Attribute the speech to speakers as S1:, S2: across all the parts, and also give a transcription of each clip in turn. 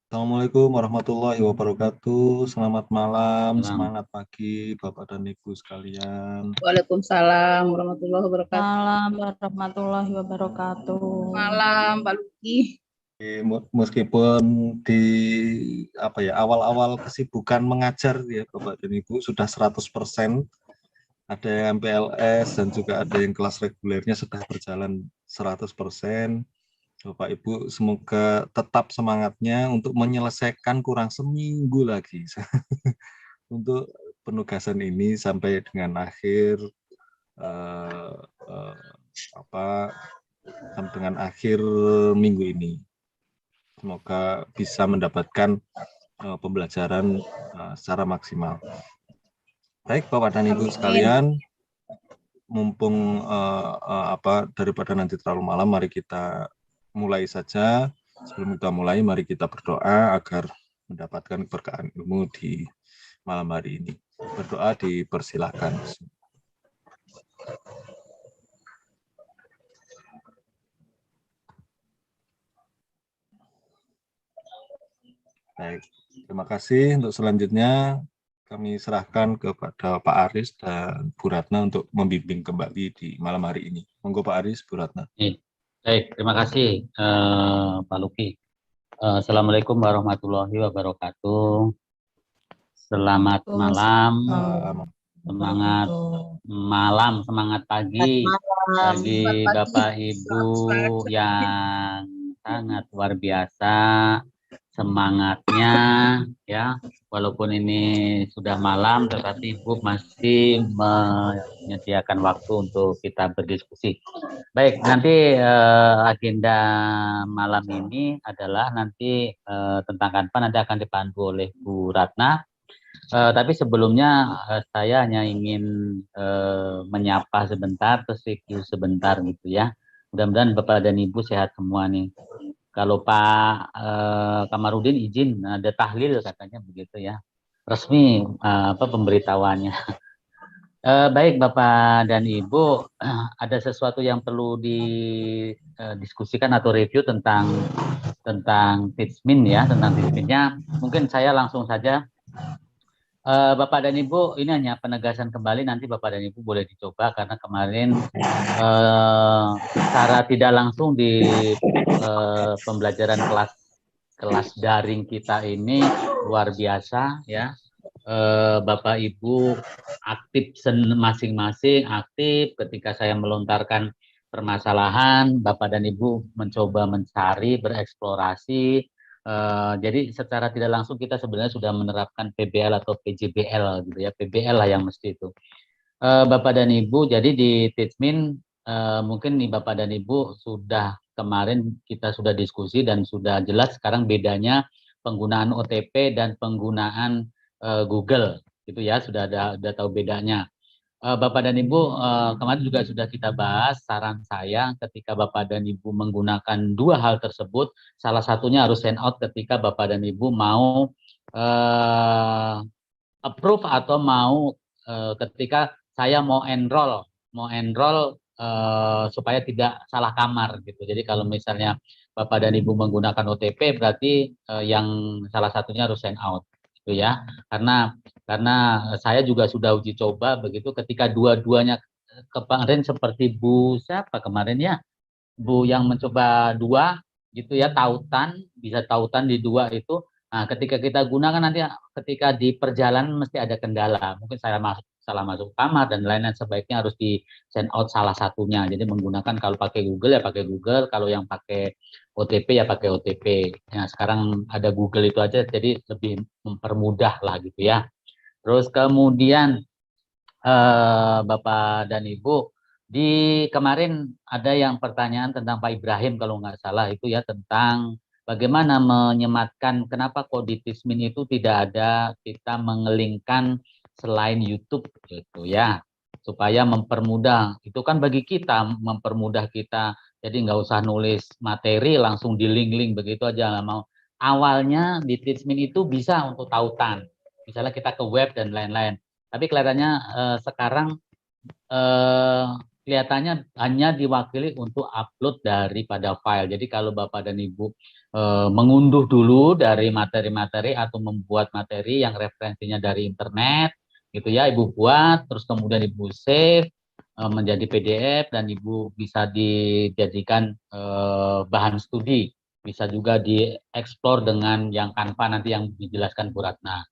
S1: Assalamualaikum warahmatullahi wabarakatuh. Selamat malam,
S2: Salam.
S1: semangat pagi Bapak dan Ibu sekalian.
S3: Waalaikumsalam warahmatullahi wabarakatuh.
S4: Salam warahmatullahi wabarakatuh.
S3: Malam Pak Luki.
S1: Meskipun di awal-awal kesibukan mengajar ya Bapak dan Ibu sudah 100%, ada yang PLS dan juga ada yang kelas regulernya sudah berjalan 100%. Bapak Ibu semoga tetap semangatnya untuk menyelesaikan kurang seminggu lagi untuk penugasan ini sampai dengan akhir sampai dengan akhir minggu ini. Semoga bisa mendapatkan pembelajaran secara maksimal. Baik Bapak dan Ibu sekalian, mumpung daripada nanti terlalu malam, mari kita mulai saja. Sebelum kita mulai, mari kita berdoa agar mendapatkan keberkahan ilmu di malam hari ini. Berdoa dipersilakan. Baik, terima kasih. Untuk selanjutnya kami serahkan kepada Pak Aris dan Bu Ratna untuk membimbing kembali di malam hari ini. Monggo Pak Aris, Bu Ratna.
S2: Baik, terima kasih Pak Luki. Assalamualaikum warahmatullahi wabarakatuh. Selamat malam, semangat malam, semangat pagi bagi Bapak Ibu yang sangat luar biasa semangatnya ya, walaupun ini sudah malam tetapi Ibu masih menyediakan waktu untuk kita berdiskusi. Baik, nanti agenda malam ini adalah nanti tentang Kanva nanti akan dipandu oleh Bu Ratna. Tapi sebelumnya saya hanya ingin menyapa sebentar, terus review sebentar gitu ya. Mudah-mudahan Bapak dan Ibu sehat semua nih. Kalau Pak Kamarudin izin ada tahlil katanya begitu ya, resmi pemberitahuannya. Baik Bapak dan Ibu, ada sesuatu yang perlu didiskusikan atau review tentang Teachmin ya, tentang Teachminnya. Mungkin saya langsung saja. Bapak dan Ibu, ini hanya penegasan kembali, nanti Bapak dan Ibu boleh dicoba karena kemarin secara tidak langsung di pembelajaran kelas daring kita ini luar biasa ya. Bapak Ibu aktif masing-masing aktif ketika saya melontarkan permasalahan, Bapak dan Ibu mencoba mencari, bereksplorasi. Jadi secara tidak langsung kita sebenarnya sudah menerapkan PBL atau PJBL gitu ya, PBL lah yang mesti itu. Bapak dan Ibu, jadi di Teachmin mungkin nih Bapak dan Ibu sudah kemarin kita sudah diskusi dan sudah jelas sekarang bedanya penggunaan OTP dan penggunaan Google gitu ya, sudah tahu bedanya. Bapak dan Ibu, kemarin juga sudah kita bahas, saran saya ketika Bapak dan Ibu menggunakan dua hal tersebut, salah satunya harus send out ketika Bapak dan Ibu mau approve atau mau ketika saya mau enroll supaya tidak salah kamar gitu. Jadi kalau misalnya Bapak dan Ibu menggunakan OTP berarti yang salah satunya harus send out gitu ya. Karena saya juga sudah uji coba begitu ketika dua-duanya kemarin seperti Bu siapa kemarin ya, Bu yang mencoba dua gitu ya, bisa tautan di dua itu. Nah, ketika kita gunakan nanti ketika di perjalanan mesti ada kendala. Mungkin saya salah masuk kamar dan lain-lain, sebaiknya harus di send out salah satunya. Jadi menggunakan kalau pakai Google ya pakai Google, kalau yang pakai OTP ya pakai OTP. Nah, sekarang ada Google itu aja jadi lebih mempermudah lah gitu ya. Terus kemudian Bapak dan Ibu, di kemarin ada yang pertanyaan tentang Pak Ibrahim kalau nggak salah itu ya, tentang bagaimana menyematkan, kenapa kok di Teachmin itu tidak ada kita mengelingkan selain YouTube gitu ya, supaya mempermudah, itu kan bagi kita, mempermudah kita, jadi nggak usah nulis materi langsung di link-link begitu aja nggak mau. Awalnya di Teachmin itu bisa untuk tautan, misalnya kita ke web dan lain-lain. Tapi kelihatannya sekarang kelihatannya hanya diwakili untuk upload daripada file. Jadi kalau Bapak dan Ibu mengunduh dulu dari materi-materi atau membuat materi yang referensinya dari internet, gitu ya, Ibu buat, terus kemudian Ibu save menjadi PDF dan Ibu bisa dijadikan bahan studi. Bisa juga dieksplor dengan yang Canva nanti yang dijelaskan Bu Ratna.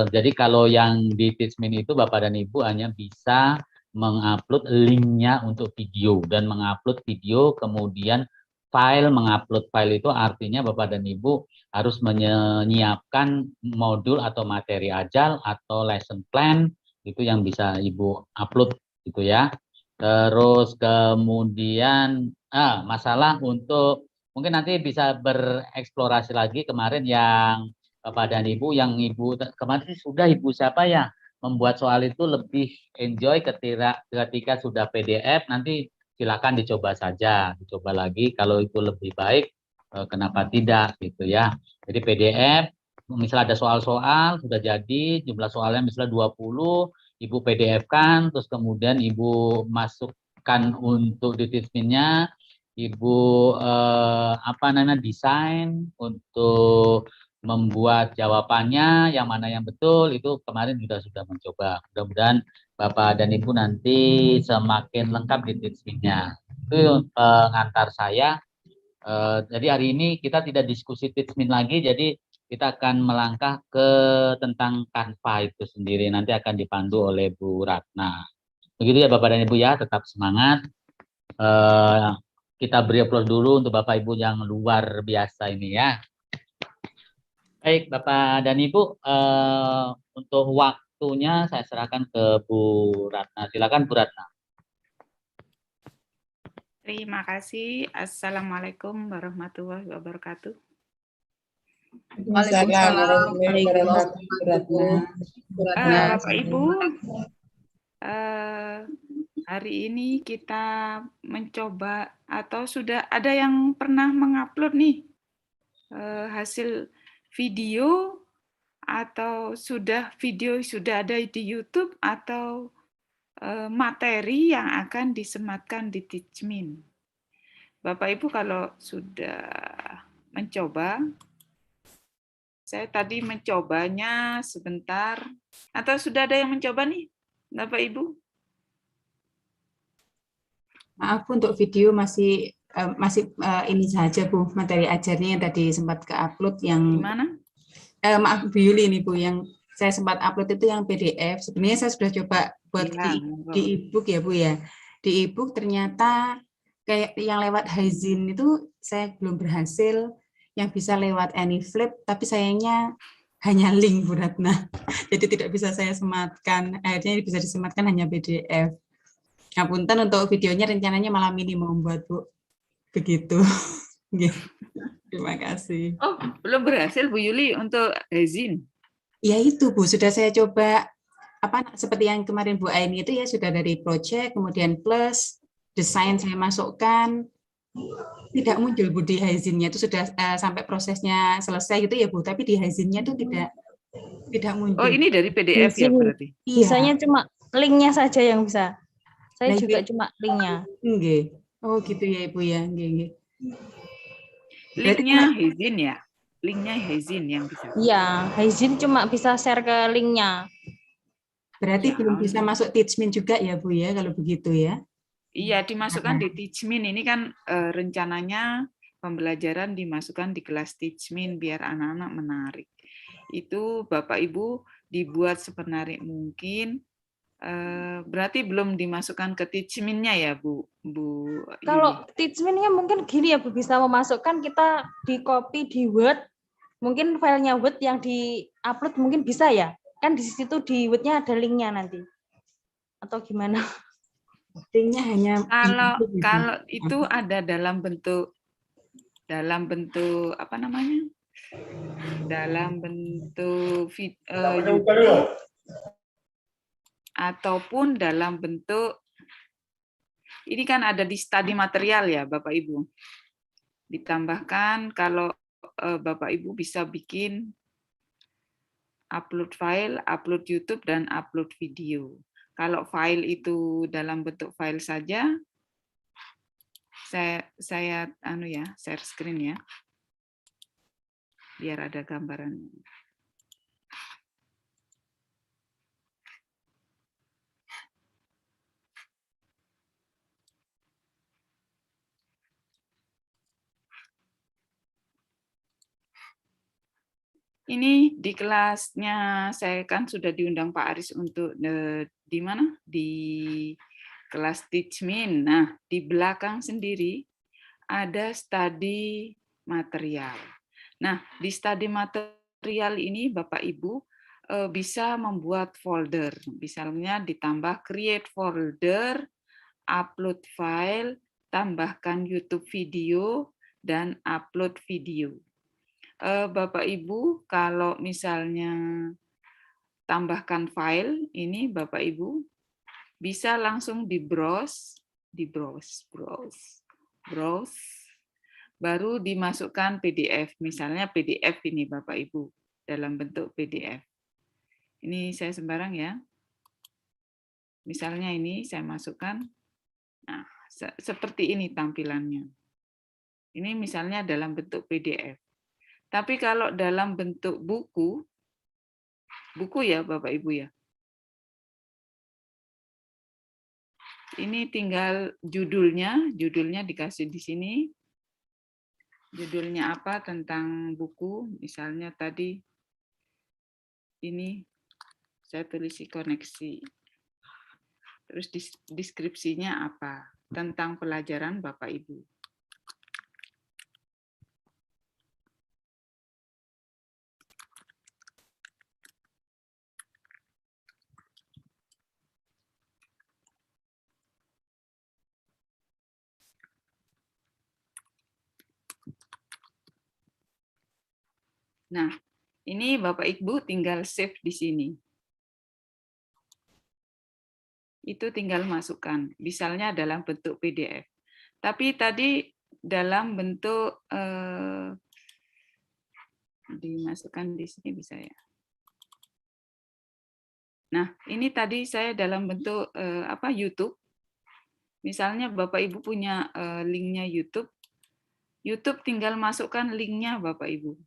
S2: Jadi kalau yang di Teachmin itu Bapak dan Ibu hanya bisa mengupload linknya untuk video dan mengupload video, kemudian mengupload file itu artinya Bapak dan Ibu harus menyiapkan modul atau materi ajal atau lesson plan itu yang bisa Ibu upload gitu ya. Terus kemudian masalah untuk mungkin nanti bisa bereksplorasi lagi kemarin yang Bapak dan Ibu yang Ibu kemarin sudah Ibu siapa ya membuat soal itu lebih enjoy ketika sudah PDF, nanti silakan dicoba saja, dicoba lagi kalau itu lebih baik kenapa tidak gitu ya. Jadi PDF misalnya ada soal-soal sudah jadi jumlah soalnya misalnya 20, Ibu PDF-kan terus kemudian Ibu masukkan untuk di Teachmin-nya, Ibu desain untuk membuat jawabannya yang mana yang betul itu kemarin sudah mencoba. Mudah-mudahan Bapak dan Ibu nanti semakin lengkap di Teachmin-nya. Itu pengantar saya. Jadi hari ini kita tidak diskusi Teachmin lagi, jadi kita akan melangkah ke tentang Canva itu sendiri. Nanti akan dipandu oleh Bu Ratna. Begitu ya Bapak dan Ibu ya, tetap semangat. Kita beri aplaus dulu untuk Bapak Ibu yang luar biasa ini ya. Baik, Bapak dan Ibu, untuk waktunya saya serahkan ke Bu Ratna. Silakan Bu Ratna.
S3: Terima kasih. Assalamualaikum warahmatullahi wabarakatuh.
S5: Waalaikumsalam warahmatullahi wabarakatuh.
S3: Bapak Ibu, hari ini kita mencoba atau sudah ada yang pernah mengupload nih hasil video atau video sudah ada di YouTube atau materi yang akan disematkan di Teachmin. Bapak Ibu kalau sudah mencoba, saya tadi mencobanya sebentar, atau sudah ada yang mencoba nih, Bapak Ibu?
S5: Maaf untuk video masih ini saja Bu, materi ajarnya yang tadi sempat ke-upload yang
S3: Gimana?
S5: Maaf Bu Yuli ini Bu, yang saya sempat upload itu yang PDF. Sebenarnya saya sudah coba buat di e-book ya Bu ya. Di e-book ternyata kayak yang lewat Haizin itu saya belum berhasil, yang bisa lewat AnyFlip, tapi sayangnya hanya link Bu Ratna. Jadi tidak bisa saya sematkan, akhirnya bisa disematkan hanya PDF. Ngapunten untuk videonya rencananya malam ini mau membuat Bu. Begitu. Terima kasih.
S3: Oh, belum berhasil Bu Yuli untuk Haizin?
S5: Ya itu Bu, sudah saya coba seperti yang kemarin Bu Aini itu ya, sudah dari project, kemudian plus, desain saya masukkan, tidak muncul Bu di Haizinnya itu sudah sampai prosesnya selesai gitu ya Bu, tapi di Haizinnya itu tidak muncul.
S3: Oh ini dari PDF ya berarti?
S4: Bisanya cuma linknya saja yang bisa. Saya juga cuma linknya.
S5: Oh gitu ya Ibu ya.
S3: Linknya Haizin ya? Linknya Haizin yang bisa?
S4: Iya, Haizin cuma bisa share ke linknya.
S5: Berarti belum bisa masuk Teachmin juga ya Bu ya, kalau begitu ya?
S3: Iya, dimasukkan di Teachmin. Ini kan rencananya pembelajaran dimasukkan di kelas Teachmin biar anak-anak menarik. Itu Bapak Ibu dibuat semenarik mungkin. Berarti belum dimasukkan ke Teachmin-nya ya Bu Yuli?
S4: Kalau Teachmin-nya mungkin gini ya Bu, bisa memasukkan kita di copy di Word, mungkin filenya Word yang di-upload mungkin bisa ya? Kan di situ di Word-nya ada linknya nanti. Atau gimana?
S5: Linknya hanya
S3: kalau itu ada dalam bentuk apa namanya? Dalam bentuk YouTube ataupun dalam bentuk ini kan ada di study material ya Bapak Ibu. Ditambahkan kalau Bapak Ibu bisa bikin upload file, upload YouTube dan upload video. Kalau file itu dalam bentuk file saja, saya share screen ya, biar ada gambaran. Ini di kelasnya saya kan sudah diundang Pak Aris untuk di mana? Di kelas Teachmin. Nah, di belakang sendiri ada study material. Nah, di study material ini Bapak Ibu bisa membuat folder. Misalnya ditambah create folder, upload file, tambahkan YouTube video, dan upload video. Bapak Ibu, kalau misalnya tambahkan file, ini Bapak Ibu bisa langsung di browse, baru dimasukkan PDF. Misalnya PDF ini Bapak Ibu, dalam bentuk PDF. Ini saya sembarang ya. Misalnya ini saya masukkan. Nah, seperti ini tampilannya. Ini misalnya dalam bentuk PDF. Tapi kalau dalam bentuk buku ya Bapak Ibu ya. Ini tinggal judulnya dikasih di sini. Judulnya apa tentang buku, misalnya tadi ini saya tulis koneksi. Terus deskripsinya apa tentang pelajaran Bapak Ibu. Nah, ini Bapak Ibu tinggal save di sini. Itu tinggal masukkan, misalnya dalam bentuk PDF. Tapi tadi dalam bentuk dimasukkan di sini bisa ya. Nah, ini tadi saya dalam bentuk YouTube. Misalnya Bapak Ibu punya linknya YouTube. YouTube tinggal masukkan linknya Bapak Ibu.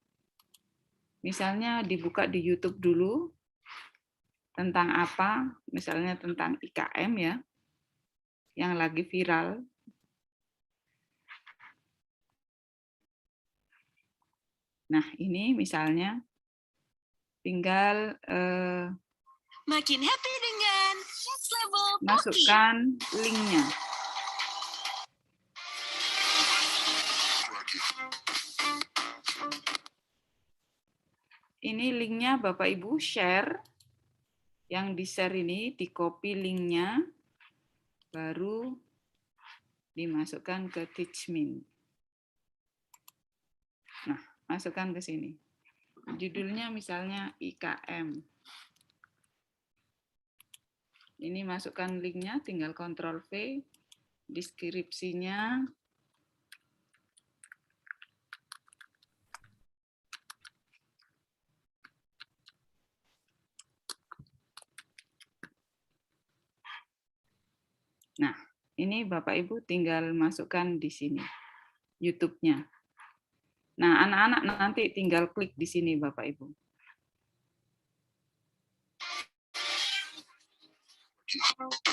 S3: Misalnya dibuka di YouTube dulu, tentang apa, misalnya tentang IKM ya, yang lagi viral. Nah ini misalnya, tinggal
S6: makin happy dengan Next Level Poki.
S3: Masukkan linknya. Ini linknya Bapak Ibu share, yang di-share ini di-copy linknya, baru dimasukkan ke Teachmin. Nah, masukkan ke sini. Judulnya misalnya IKM. Ini masukkan linknya, tinggal Ctrl V, deskripsinya. Nah, ini Bapak Ibu tinggal masukkan di sini YouTube-nya. Nah, anak-anak nanti tinggal klik di sini Bapak Ibu.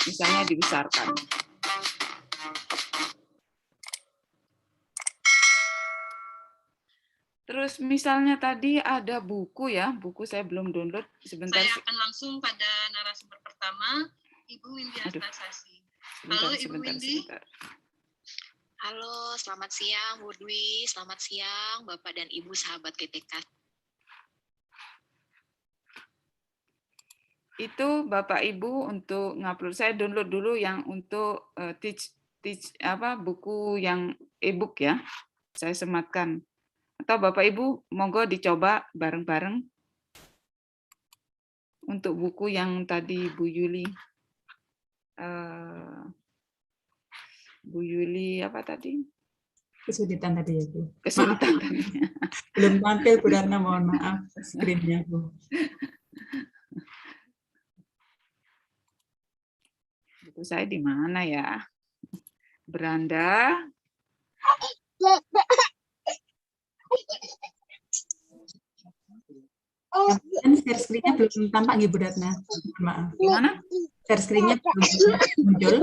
S3: Misalnya dibesarkan. Terus misalnya tadi ada buku ya, buku saya belum download. Sebentar.
S6: Saya akan langsung pada narasumber pertama, Ibu Windy Astasasi. Halo Ibu Windy.
S7: Halo, selamat siang Bu Dwi, selamat siang Bapak dan Ibu sahabat GTK.
S3: Itu Bapak Ibu untuk ngupload, saya download dulu yang untuk buku yang e-book ya. Saya sematkan. Atau Bapak Ibu monggo dicoba bareng-bareng untuk buku yang tadi Bu Yuli apa tadi?
S5: Kesulitan tadi ya Bu.
S3: Kesulitan tadi.
S5: Belum tampil Bu Rana, mohon maaf screen-nya Bu.
S3: saya di mana ya? Beranda.
S5: Kan share screen-nya belum tampak nggih Bu Ratna. Maaf.
S3: Gimana?
S5: Share screen-nya belum muncul.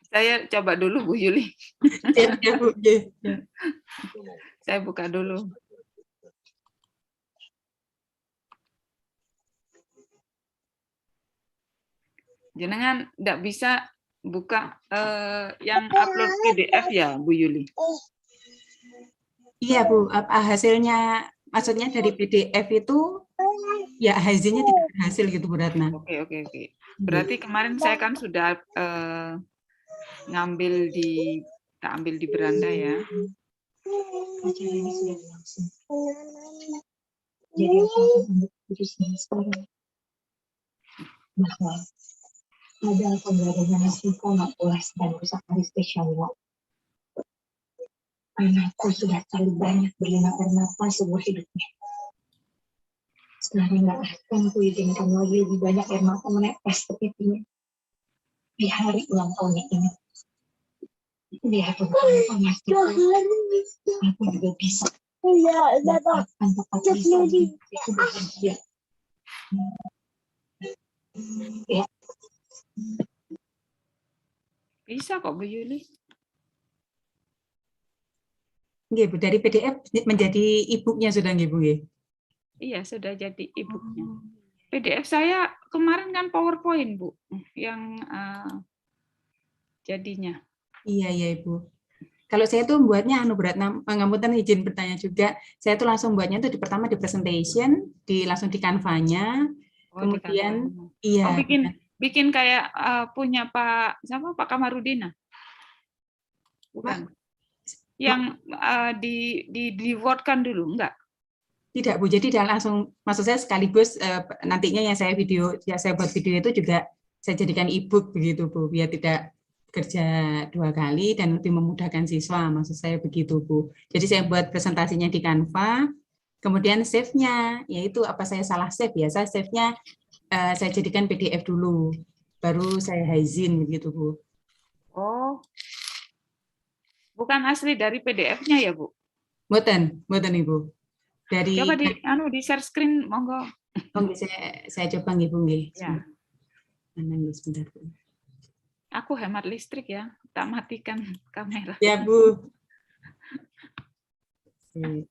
S3: Saya coba dulu Bu Yuli.
S5: Ya, Bu. Ya.
S3: Saya buka dulu. Jenengan tidak bisa buka yang upload PDF ya, Bu Yuli?
S5: Iya Bu, hasilnya maksudnya dari PDF itu ya hasilnya tidak berhasil gitu Bu Ratna.
S3: Oke. Berarti kemarin saya kan sudah ngambil tak ambil di beranda ya.
S8: Acara ini sudah berlangsung. Jadi apa untuk diri sekarang? Bahwa ada penggalangan Siva Mapulas dan rusak hari spesial. Anakku sudah terlalu banyak bernama air nafas sebuah hidupnya. Sekarang nggak akan kuizinkan lagi lebih banyak air mata menetes sepertinya. Di hari ulang tahunnya ini. Dia pun masih aku juga bisa. Mendapatkan tempat itu bahagia. Ya.
S3: Bisa kok Bu Yuli.
S5: Nggih Bu, dari PDF menjadi e-book-nya sudah nggih Bu nggih?
S3: Iya, sudah jadi e-book-nya. PDF saya kemarin kan PowerPoint, Bu, yang jadinya.
S5: Iya Ibu. Kalau saya tuh buatnya Bu Ratna, ngapunten izin bertanya juga. Saya tuh langsung buatnya tuh pertama di presentation, langsung di Canva-nya. Kemudian iya.
S3: Bikin kayak punya Pak Kamarudin. Bukan. Yang di Word-kan dulu, enggak?
S5: Tidak Bu, jadi dia langsung, maksud saya sekaligus nantinya yang saya buat video itu juga saya jadikan e-book begitu Bu, biar tidak kerja 2 kali dan lebih memudahkan siswa, maksud saya begitu Bu. Jadi saya buat presentasinya di Canva, kemudian save-nya, yaitu apa saya salah save ya, saya save-nya saya jadikan PDF dulu, baru saya hyzin begitu Bu.
S3: Oh, bukan asli dari PDF-nya ya Bu?
S5: Mboten Ibu. Dari
S3: coba di share screen monggo.
S5: Oh, saya coba nggih Bu nggih.
S3: Ya.
S5: Sebentar Bu.
S3: Aku hemat listrik ya, tak matikan kamera.
S5: Ya Bu. Ini.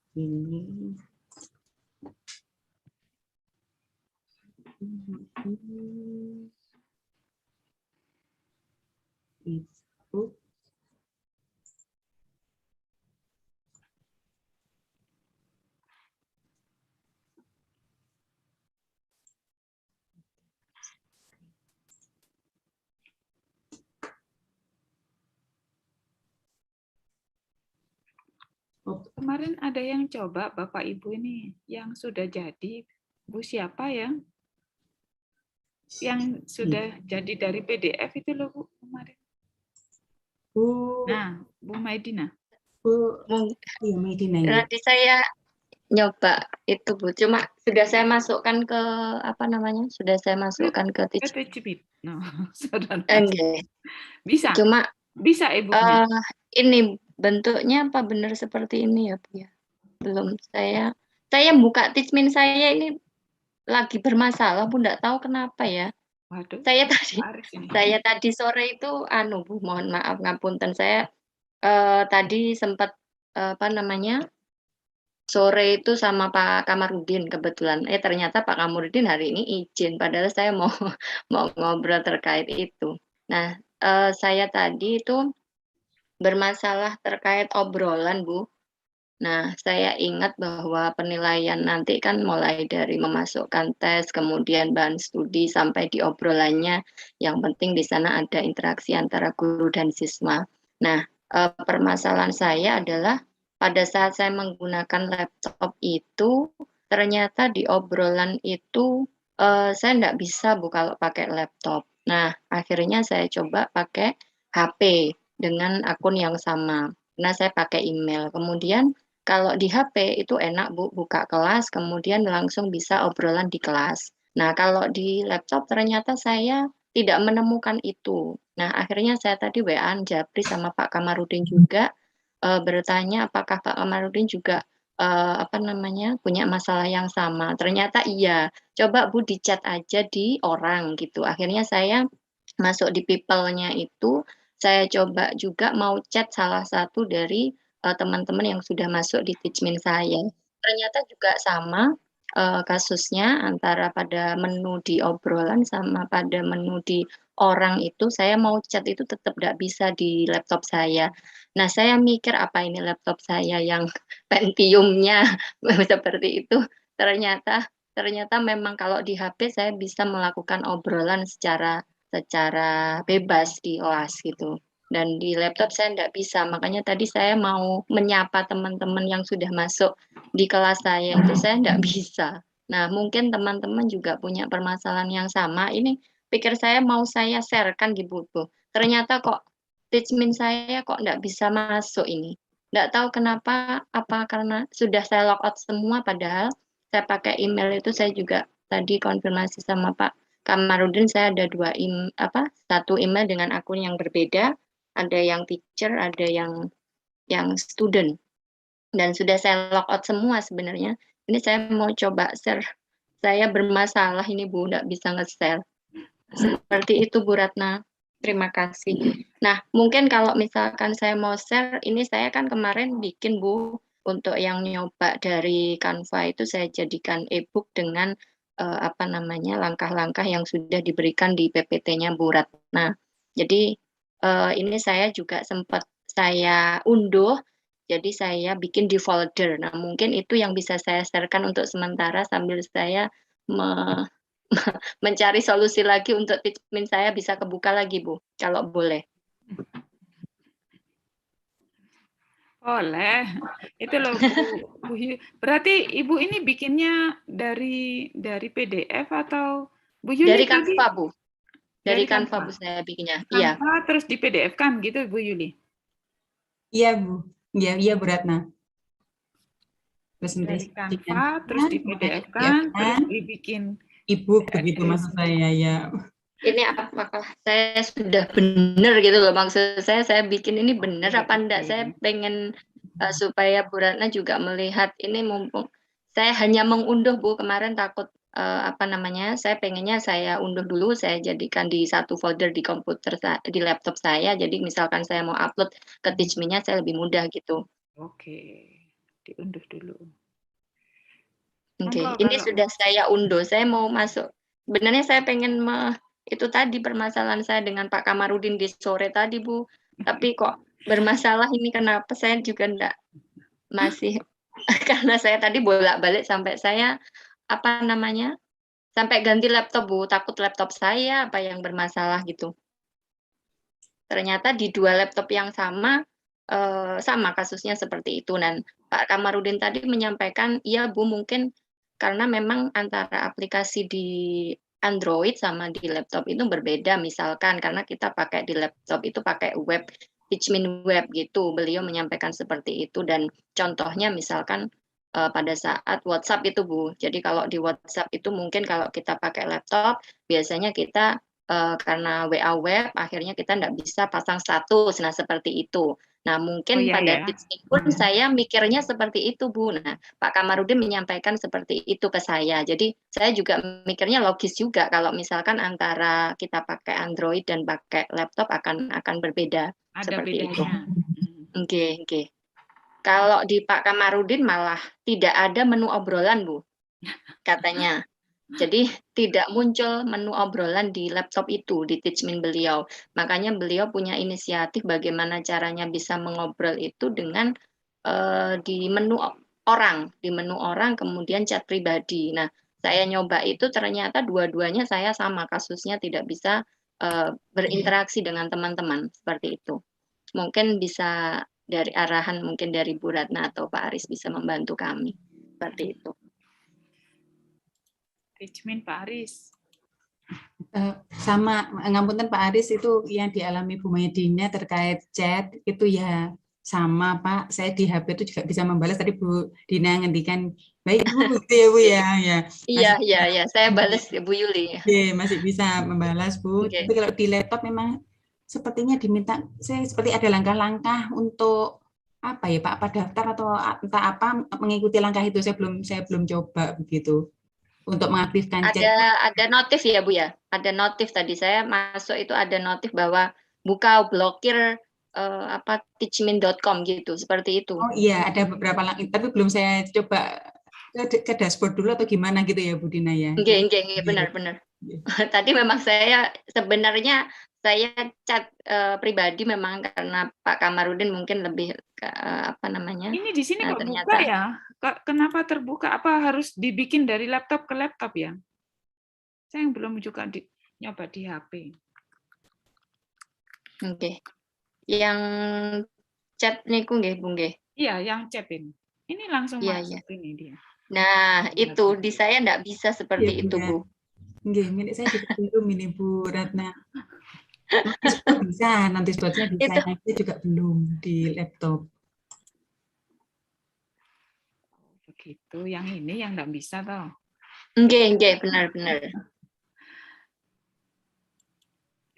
S5: Itu.
S3: Kemarin ada yang coba Bapak Ibu ini yang sudah jadi, Bu siapa ya? Yang sudah jadi dari PDF itu loh Bu kemarin. Nah, Bu Maidina.
S5: Iya Maidina.
S9: Nanti saya nyoba itu Bu, cuma sudah saya masukkan ke apa namanya? Sudah saya masukkan ke
S3: Teachmeet. No, bisa.
S9: Cuma
S3: bisa Ibu-nya.
S9: Ini bentuknya apa benar seperti ini ya Bu ya? Belum saya buka Teachmeet saya ini lagi bermasalah Bu, enggak tahu kenapa ya.
S3: Waduh.
S9: Saya tadi sore itu Bu, mohon maaf ngapunten saya tadi sempat apa namanya? Sore itu sama Pak Kamarudin kebetulan. Ternyata Pak Kamarudin hari ini izin padahal saya mau ngobrol terkait itu. Nah, saya tadi itu bermasalah terkait obrolan, Bu. Nah, saya ingat bahwa penilaian nanti kan mulai dari memasukkan tes, kemudian bahan studi, sampai di obrolannya. Yang penting di sana ada interaksi antara guru dan siswa. Nah, permasalahan saya adalah pada saat saya menggunakan laptop itu, ternyata di obrolan itu saya nggak bisa, Bu, kalau pakai laptop. Nah, akhirnya saya coba pakai HP. Dengan akun yang sama. Nah, saya pakai email. Kemudian kalau di HP itu enak Bu, buka kelas, kemudian langsung bisa obrolan di kelas. Nah, kalau di laptop ternyata saya tidak menemukan itu. Nah, akhirnya saya tadi WA Japri sama Pak Kamarudin juga bertanya apakah Pak Kamarudin juga punya masalah yang sama. Ternyata iya. Coba Bu dicat aja di orang gitu. Akhirnya saya masuk di people-nya itu, saya coba juga mau chat salah satu dari teman-teman yang sudah masuk di Teachmin saya. Ternyata juga sama kasusnya antara pada menu di obrolan sama pada menu di orang itu, saya mau chat itu tetap tidak bisa di laptop saya. Nah, saya mikir apa ini laptop saya yang Pentium-nya seperti itu. Ternyata ternyata memang kalau di HP saya bisa melakukan obrolan secara bebas di OAS gitu. Dan di laptop saya tidak bisa, makanya tadi saya mau menyapa teman-teman yang sudah masuk di kelas saya itu saya tidak bisa. Nah, mungkin teman-teman juga punya permasalahan yang sama. Ini pikir saya mau saya share-kan di buku. Ternyata kok Teachmin saya kok tidak bisa masuk ini. Tidak tahu kenapa, apa karena sudah saya logout semua, padahal saya pakai email itu saya juga tadi konfirmasi sama Pak Kamarudin, saya ada satu email dengan akun yang berbeda, ada yang teacher, ada yang student, dan sudah saya logout semua sebenarnya. Ini saya mau coba share, saya bermasalah ini Bu, tidak bisa nge-share. Seperti itu Bu Ratna, terima kasih. Nah, mungkin kalau misalkan saya mau share, ini saya kan kemarin bikin Bu, untuk yang nyoba dari Canva itu saya jadikan e-book dengan langkah-langkah yang sudah diberikan di PPT-nya Bu Ratna. Jadi ini saya juga sempat saya unduh, jadi saya bikin di folder. Nah, mungkin itu yang bisa saya share-kan untuk sementara sambil saya mencari solusi lagi untuk Teachmin saya bisa kebuka lagi Bu, kalau boleh.
S3: Boleh. Itu loh Bu. Berarti Ibu ini bikinnya dari PDF atau Bu Yuli?
S9: Dari Canva Bu. Dari Canva Bu saya bikinnya. Iya.
S3: Canva terus di PDF kan gitu Bu Yuli?
S5: Iya Bu. Iya Bu Ratna.
S3: Dari Canva terus di PDF kan, terus dibikin
S5: e-book begitu maksud saya ya.
S9: Ini apakah saya sudah benar gitu loh, maksud saya bikin ini benar apa enggak? Saya pengen supaya Bu Ratna juga melihat ini, mumpung saya hanya mengunduh Bu, kemarin takut saya pengennya saya unduh dulu, saya jadikan di satu folder di komputer di laptop saya, jadi misalkan saya mau upload ke Teachmin-nya saya lebih mudah gitu.
S3: Oke, diunduh dulu.
S9: Oke, ini sudah saya unduh, saya mau masuk. Sebenarnya saya pengen itu tadi permasalahan saya dengan Pak Kamarudin di sore tadi Bu, tapi kok bermasalah ini kenapa saya juga enggak masih karena saya tadi bolak-balik sampai saya sampai ganti laptop Bu, takut laptop saya apa yang bermasalah gitu. Ternyata di dua laptop yang sama kasusnya seperti itu, dan Pak Kamarudin tadi menyampaikan iya Bu, mungkin karena memang antara aplikasi di Android sama di laptop itu berbeda, misalkan karena kita pakai di laptop itu pakai web, Teachmin web gitu, beliau menyampaikan seperti itu, dan contohnya misalkan pada saat WhatsApp itu Bu, jadi kalau di WhatsApp itu mungkin kalau kita pakai laptop, biasanya kita karena WA web, akhirnya kita tidak bisa pasang status, nah seperti itu. Nah, mungkin pada Teachmin pun saya mikirnya seperti itu Bu. Nah, Pak Kamarudin menyampaikan seperti itu ke saya. Jadi saya juga mikirnya logis juga kalau misalkan antara kita pakai Android dan pakai laptop akan berbeda. Ada seperti bedanya. Itu. Oke. Kalau di Pak Kamarudin malah tidak ada menu obrolan Bu, katanya. Jadi tidak muncul menu obrolan di laptop itu, di Teachmin beliau. Makanya beliau punya inisiatif bagaimana caranya bisa mengobrol itu dengan di menu orang, kemudian chat pribadi. Nah, saya nyoba itu ternyata dua-duanya saya sama, kasusnya tidak bisa berinteraksi dengan teman-teman, seperti itu. Mungkin bisa dari arahan mungkin dari Bu Ratna atau Pak Aris bisa membantu kami, seperti itu.
S3: Teachmin Pak Aris.
S5: Sama, ngapunten Pak Aris, itu yang dialami Bu Medina terkait chat itu ya sama Pak, saya di HP itu juga bisa membalas. Tadi Bu Dina ngendikan baik Bu, gitu ya Bu ya. Ya.
S9: Iya, saya balas Bu Yuli.
S5: Oke, masih bisa membalas Bu.
S9: Oke.
S5: Tapi kalau di laptop memang sepertinya diminta, saya seperti ada langkah-langkah untuk apa ya Pak, apa daftar atau entah apa mengikuti langkah itu. Saya belum coba begitu untuk mengaktifkan chat.
S9: Ada notif ya Bu ya. Ada notif tadi saya masuk itu ada notif bahwa buka blokir teachmin.com gitu, seperti itu.
S5: Oh iya, ada beberapa langkah, tapi belum saya coba ke dashboard dulu atau gimana gitu ya Bu Dina ya.
S9: Enggak, benar-benar. Tadi memang saya sebenarnya saya chat pribadi memang karena Pak Kamarudin mungkin lebih apa namanya?
S3: Ini di sini kok
S9: ternyata
S3: buka ya? Kenapa terbuka? Apa harus dibikin dari laptop ke laptop ya? Saya yang belum juga nyoba di HP.
S9: Oke. Yang chat niku nggih Bu nggih.
S3: Iya, yang chat ini. Ini langsung masuk ini dia.
S9: Nah, itu di saya enggak bisa seperti itu, Bu.
S5: Nggih, milik saya juga belum ini Bu Ratna. Bisa, nanti spotnya bisa, saya juga belum di laptop.
S3: Begitu, yang ini yang enggak bisa toh.
S9: Nggih, benar-benar.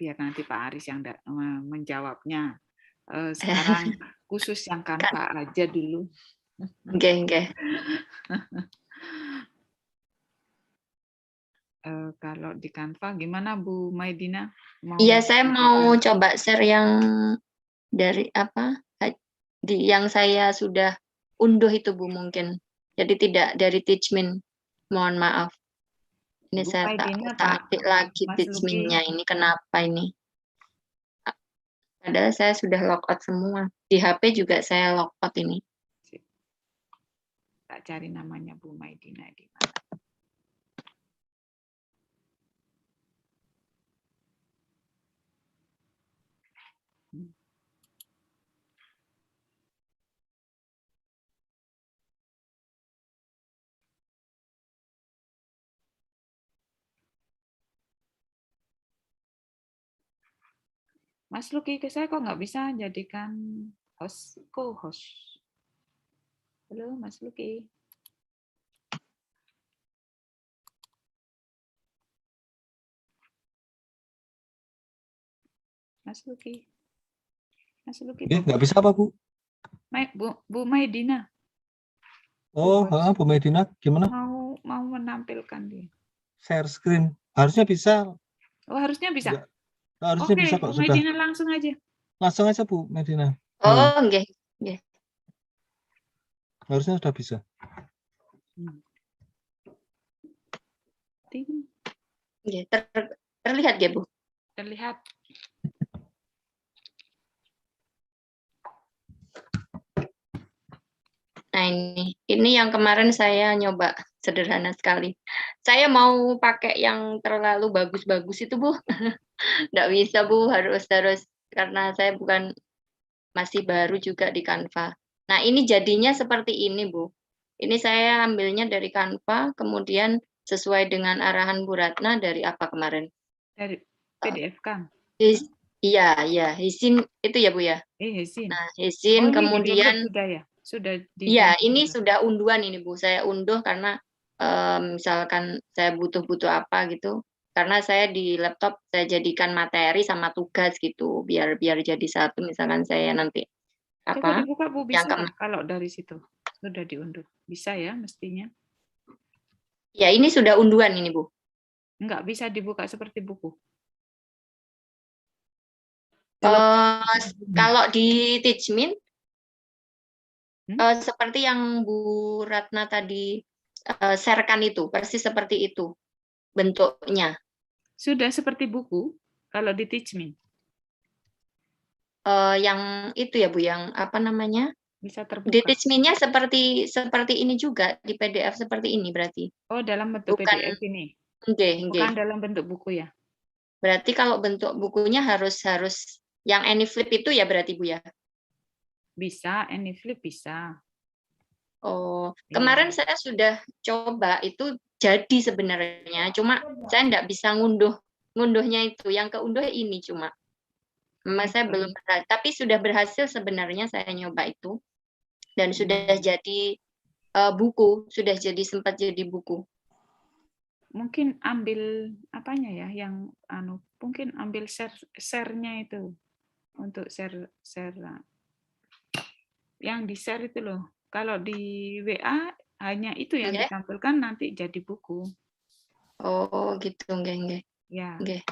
S3: Biar nanti Pak Aris yang menjawabnya. Sekarang khusus yang Canva aja dulu.
S9: Nggih.
S3: Kalau di Canva gimana Bu Maidina?
S9: Iya, saya mau coba share yang dari yang saya sudah unduh itu Bu mungkin. Jadi tidak dari Teachmin. Mohon maaf. Ini
S3: Bu
S9: saya tak update lagi Teachmin-nya ini kenapa ini? Padahal saya sudah logout semua. Di HP juga saya logout ini.
S3: Tak cari namanya Bu Maidina di mana. Mas Luki, ke saya kok nggak bisa jadikan co-host. Halo, Mas Luki. Mas Luki.
S1: Nggak bisa apa Bu?
S3: Bu Maidina.
S1: Oh, Bu Maidina, gimana?
S3: Mau menampilkan dia.
S1: Share screen, harusnya bisa.
S3: Oh, harusnya bisa.
S1: Harusnya bisa kok,
S3: Bu Maidina langsung aja.
S1: Langsung aja Bu Maidina.
S9: Oh, nggih.
S1: Harusnya sudah bisa.
S9: Terlihat ya Bu?
S3: Terlihat.
S9: Nah ini yang kemarin saya nyoba sederhana sekali. Saya mau pakai yang terlalu bagus-bagus itu Bu. Nggak bisa Bu, harus karena saya masih baru juga di Canva. Nah ini jadinya seperti ini Bu. Ini saya ambilnya dari Canva, kemudian sesuai dengan arahan Bu Ratna dari apa kemarin?
S3: Dari PDF kan?
S9: Iya, Hisin itu ya Bu ya?
S3: Hisin.
S9: Nah Hisin kemudian
S3: sudah
S9: iya, ini sudah unduhan ini Bu. Saya unduh karena misalkan saya butuh apa gitu. Karena saya di laptop saya jadikan materi sama tugas gitu, biar jadi satu. Misalkan saya nanti
S3: coba dibuka Bu, bisa kalau dari situ sudah diunduh. Bisa ya mestinya.
S9: Ya, ini sudah unduhan ini Bu.
S3: Enggak bisa dibuka seperti buku.
S9: Kalau di Teachmin seperti yang Bu Ratna tadi share-kan itu, persis seperti itu bentuknya.
S3: Sudah seperti buku kalau di Teachmin.
S9: Yang itu ya Bu, yang apa namanya?
S3: Bisa terbuka.
S9: Di Teachmin-nya seperti ini juga, di PDF seperti ini berarti.
S3: Oh, dalam bentuk PDF ini. Bukan dalam bentuk buku ya.
S9: Berarti kalau bentuk bukunya harus yang AnyFlip itu ya berarti Bu ya?
S3: Bisa, AnyFlip bisa.
S9: Oh, kemarin saya sudah coba itu jadi sebenarnya, cuma saya enggak bisa ngunduhnya itu. Yang keunduh ini cuma. Memang saya belum pernah, tapi sudah berhasil sebenarnya saya nyoba itu. Dan sudah jadi buku, sudah jadi sempat jadi buku.
S3: Mungkin ambil apanya ya yang mungkin ambil share-nya itu untuk share yang di share itu loh. Kalau di WA hanya itu yang ditampilkan nanti jadi buku.
S9: Oh gitu, nggih.
S3: Ya.
S9: Nggih.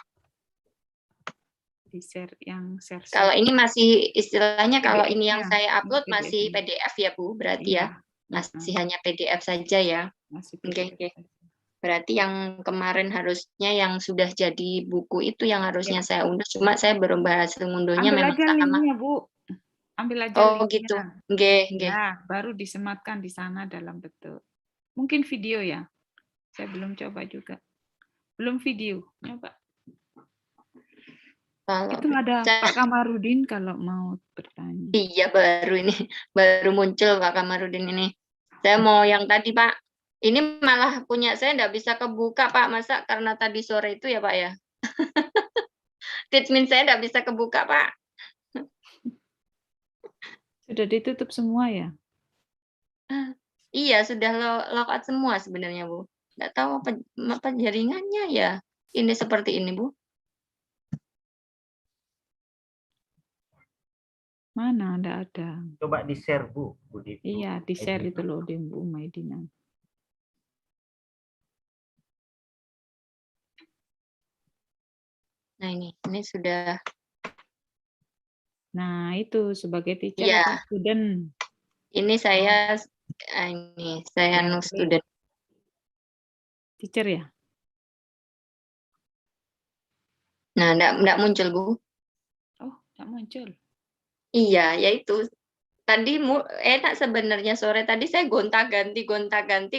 S3: Di share yang share.
S9: Kalau ini masih istilahnya kalau ini yang
S3: PDF-nya,
S9: saya upload masih
S3: PDF-nya.
S9: PDF ya Bu, berarti
S3: Iya.
S9: ya. Masih hanya PDF saja ya.
S3: Masih
S9: Oke.
S3: PDF.
S9: Berarti yang kemarin harusnya yang sudah jadi buku itu yang harusnya saya unduh, cuma saya belum berhasil ngunduhnya
S3: Ambil
S9: memang
S3: aja
S9: sama.
S3: linknya Bu. Ambil aja
S9: Oh
S3: linknya.
S9: gitu. Nggih.
S3: Ya, baru disematkan di sana dalam bentuk. Mungkin video ya. Saya belum coba juga. Belum video. Coba.
S9: Kalau
S3: Itu ada Pak Kamarudin kalau mau bertanya.
S9: Iya, baru muncul Pak Kamarudin ini. Saya mau yang tadi Pak. Ini malah punya saya nggak bisa kebuka Pak. Masa karena tadi sore itu ya Pak ya. Teachmin saya nggak bisa kebuka Pak.
S3: Sudah ditutup semua ya?
S9: Iya, sudah logout semua sebenarnya Bu. Nggak tahu apa jaringannya ya. Ini seperti ini Bu.
S3: Mana ada.
S10: Coba di-share Bu.
S3: Iya, di-share itu loh di Bu Maidina.
S9: Nah, ini sudah.
S3: Nah, itu sebagai teacher
S9: ya.
S3: atau student.
S9: Ini saya no student.
S3: Teacher ya?
S9: Nah, enggak muncul Bu.
S3: Oh, enggak muncul.
S9: Iya, yaitu tadi enak sebenarnya sore tadi saya gonta-ganti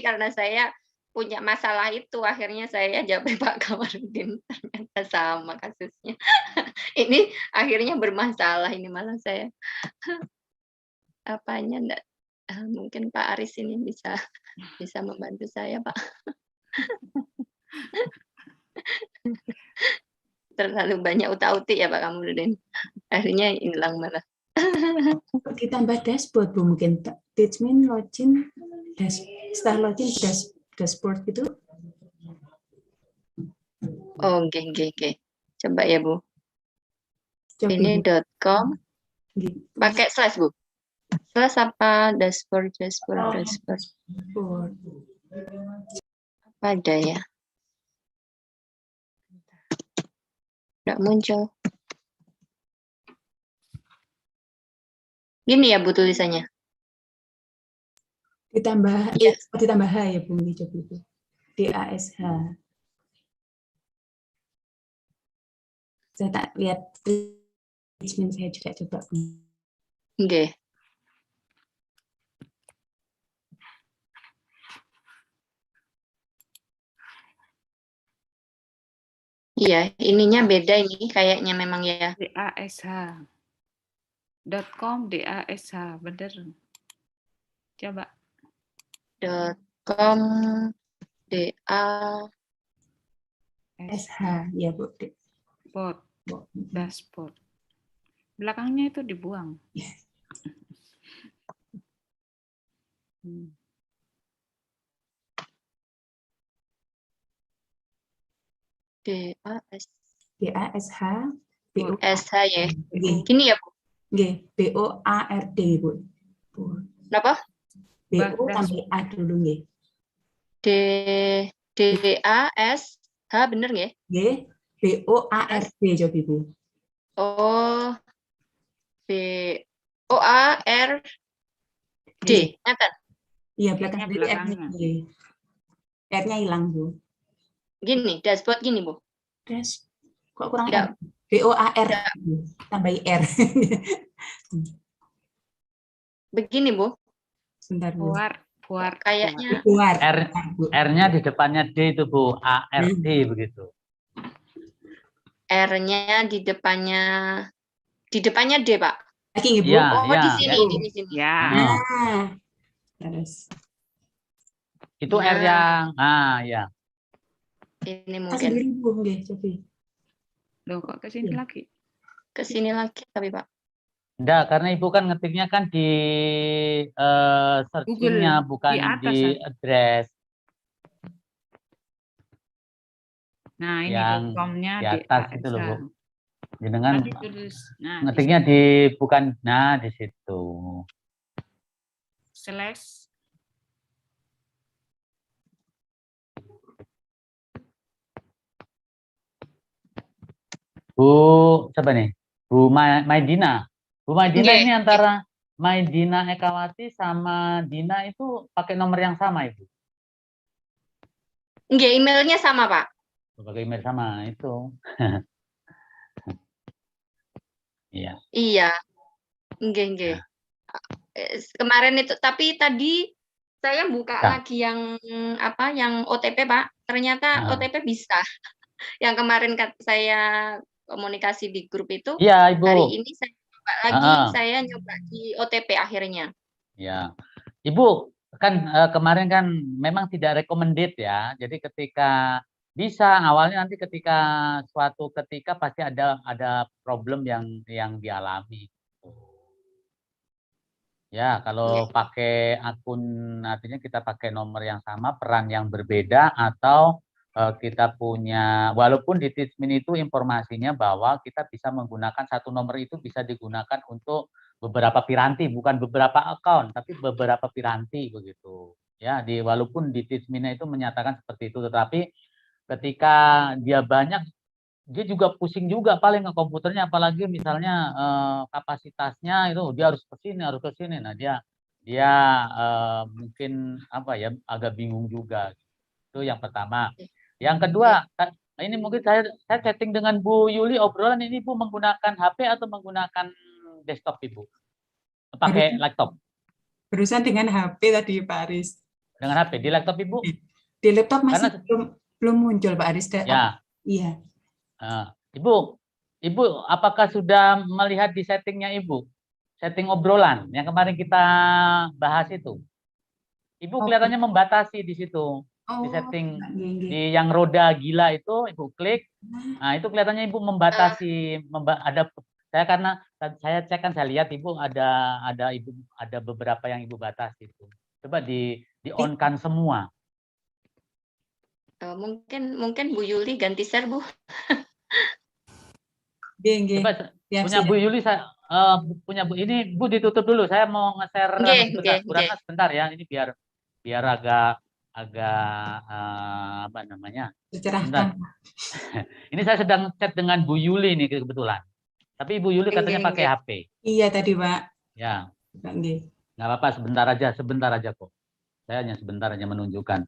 S9: karena saya punya masalah itu. Akhirnya saya jawab Pak Kamarudin, ternyata sama kasusnya. Ini akhirnya bermasalah ini malah saya. Apanya enggak? Mungkin Pak Aris ini bisa membantu saya, Pak. Terlalu banyak utak-utik ya Pak Kamarudin. Akhirnya hilang malah.
S5: Ditambah dashboard Bu, mungkin Teachmin login setelah login dashboard gitu.
S9: Oh, oke. Coba ya Bu.
S5: Coba,
S9: Ini .com pakai slash Bu. Slash apa dashboard. Apa ada ya? Nggak muncul. Gini ya Bu tulisannya.
S5: Ditambah
S9: ya.
S5: Ditambah H ya Bu, coba Bu. DASH. Saya tak lihat Teachmin saya juga coba.
S9: Oke. Iya, ininya beda ini kayaknya memang ya.
S3: DASH.com bener. Coba.
S9: .com
S5: DASH ya Bu.
S3: Dashboard. Belakangnya itu dibuang.
S5: DASH
S9: SH ya. Gini ya Bu.
S5: BOARD Bu.
S9: Kenapa?
S5: BO tambah A dulu nggih.
S9: DASH bener nggih?
S5: Nggih. BOARD coba Bu.
S9: Oh. BOARD. Ngeten.
S5: Iya, belakangnya. R-nya hilang Bu.
S9: Gini, dashboard gini Bu.
S5: Kok kurang R? BOAR tambah R.
S9: Begini Bu.
S5: Sebentar Bu.
S3: Buar.
S9: Kayaknya
S2: R-nya di depannya D itu Bu, ARD begitu.
S9: R-nya di depannya D Pak.
S5: Lagi Bu.
S2: Ya,
S9: oh
S2: ya,
S9: di sini.
S3: Ya.
S5: Terus.
S2: Itu R yang ya.
S9: Ini
S5: Sendiri
S9: mungkin.
S5: Bu nggih, coba.
S3: Loh kok ke sini lagi?
S9: ke sini lagi tapi Pak.
S2: Enggak, karena Ibu kan ngetiknya kan di searching-nya,
S3: Google,
S2: bukan
S3: di atas.
S2: di address.
S3: Nah, ini
S2: Yang
S3: .com-nya
S2: di atas itu loh, Bu. Jenengan
S3: Nah,
S2: ngetiknya di bukan, nah di situ.
S3: slash.
S2: Bu, siapa nih? Bu Maidina. Bu Maidina
S9: Nggih,
S2: ini antara Maidina Ekawati sama Dina itu pakai nomor yang sama, Ibu.
S9: nggih, emailnya sama Pak.
S2: Pakai email sama itu. Iya.
S9: Iya, nggih. Kemarin itu, tapi tadi saya buka lagi yang apa, yang OTP Pak. Ternyata OTP bisa. Yang kemarin saya komunikasi di grup itu,
S2: iya, Ibu.
S9: hari ini saya coba lagi, saya nyoba di OTP akhirnya.
S2: Ya, Ibu kan kemarin kan memang tidak recommended ya. Jadi ketika bisa awalnya, nanti ketika suatu ketika pasti ada problem yang dialami. Ya, kalau pakai akun artinya kita pakai nomor yang sama, peran yang berbeda, atau kita punya, walaupun di Teachmin itu informasinya bahwa kita bisa menggunakan satu nomor itu bisa digunakan untuk beberapa piranti, bukan beberapa account, tapi beberapa piranti begitu. Ya, walaupun di Teachmin itu menyatakan seperti itu, tetapi ketika dia banyak, dia juga pusing juga paling ke komputernya, apalagi misalnya kapasitasnya itu dia harus ke sini. Nah, dia mungkin apa ya, agak bingung juga. Itu yang pertama. Yang kedua, ini mungkin saya chatting dengan Bu Yuli, obrolan ini Bu menggunakan HP atau menggunakan desktop Ibu? Pakai laptop?
S5: Berurusan dengan HP tadi Pak Aris.
S2: Dengan HP, di laptop Ibu?
S5: Di laptop masih belum muncul Pak Aris.
S2: Ya.
S5: Iya.
S2: Ibu, apakah sudah melihat di settingnya Ibu? Setting obrolan yang kemarin kita bahas itu. Ibu kelihatannya membatasi di situ. Di setting di yang roda gila itu Ibu klik. Nah, itu kelihatannya Ibu membatasi, karena saya cek kan, saya lihat Ibu ada beberapa yang Ibu batasi itu. Coba di on-kan semua.
S9: Mungkin Bu Yuli ganti share Bu.
S2: Coba punya Bu Yuli, saya punya Bu ini, Bu ditutup dulu. Saya mau nge-share sebentar ya. Ini biar agak apa namanya?
S5: Tercerahkan.
S2: Ini saya sedang chat dengan Bu Yuli nih kebetulan. Tapi Bu Yuli katanya pakai HP.
S5: Iya tadi Pak.
S2: Ya. Nggak apa-apa, sebentar aja kok. Saya hanya sebentar aja menunjukkan.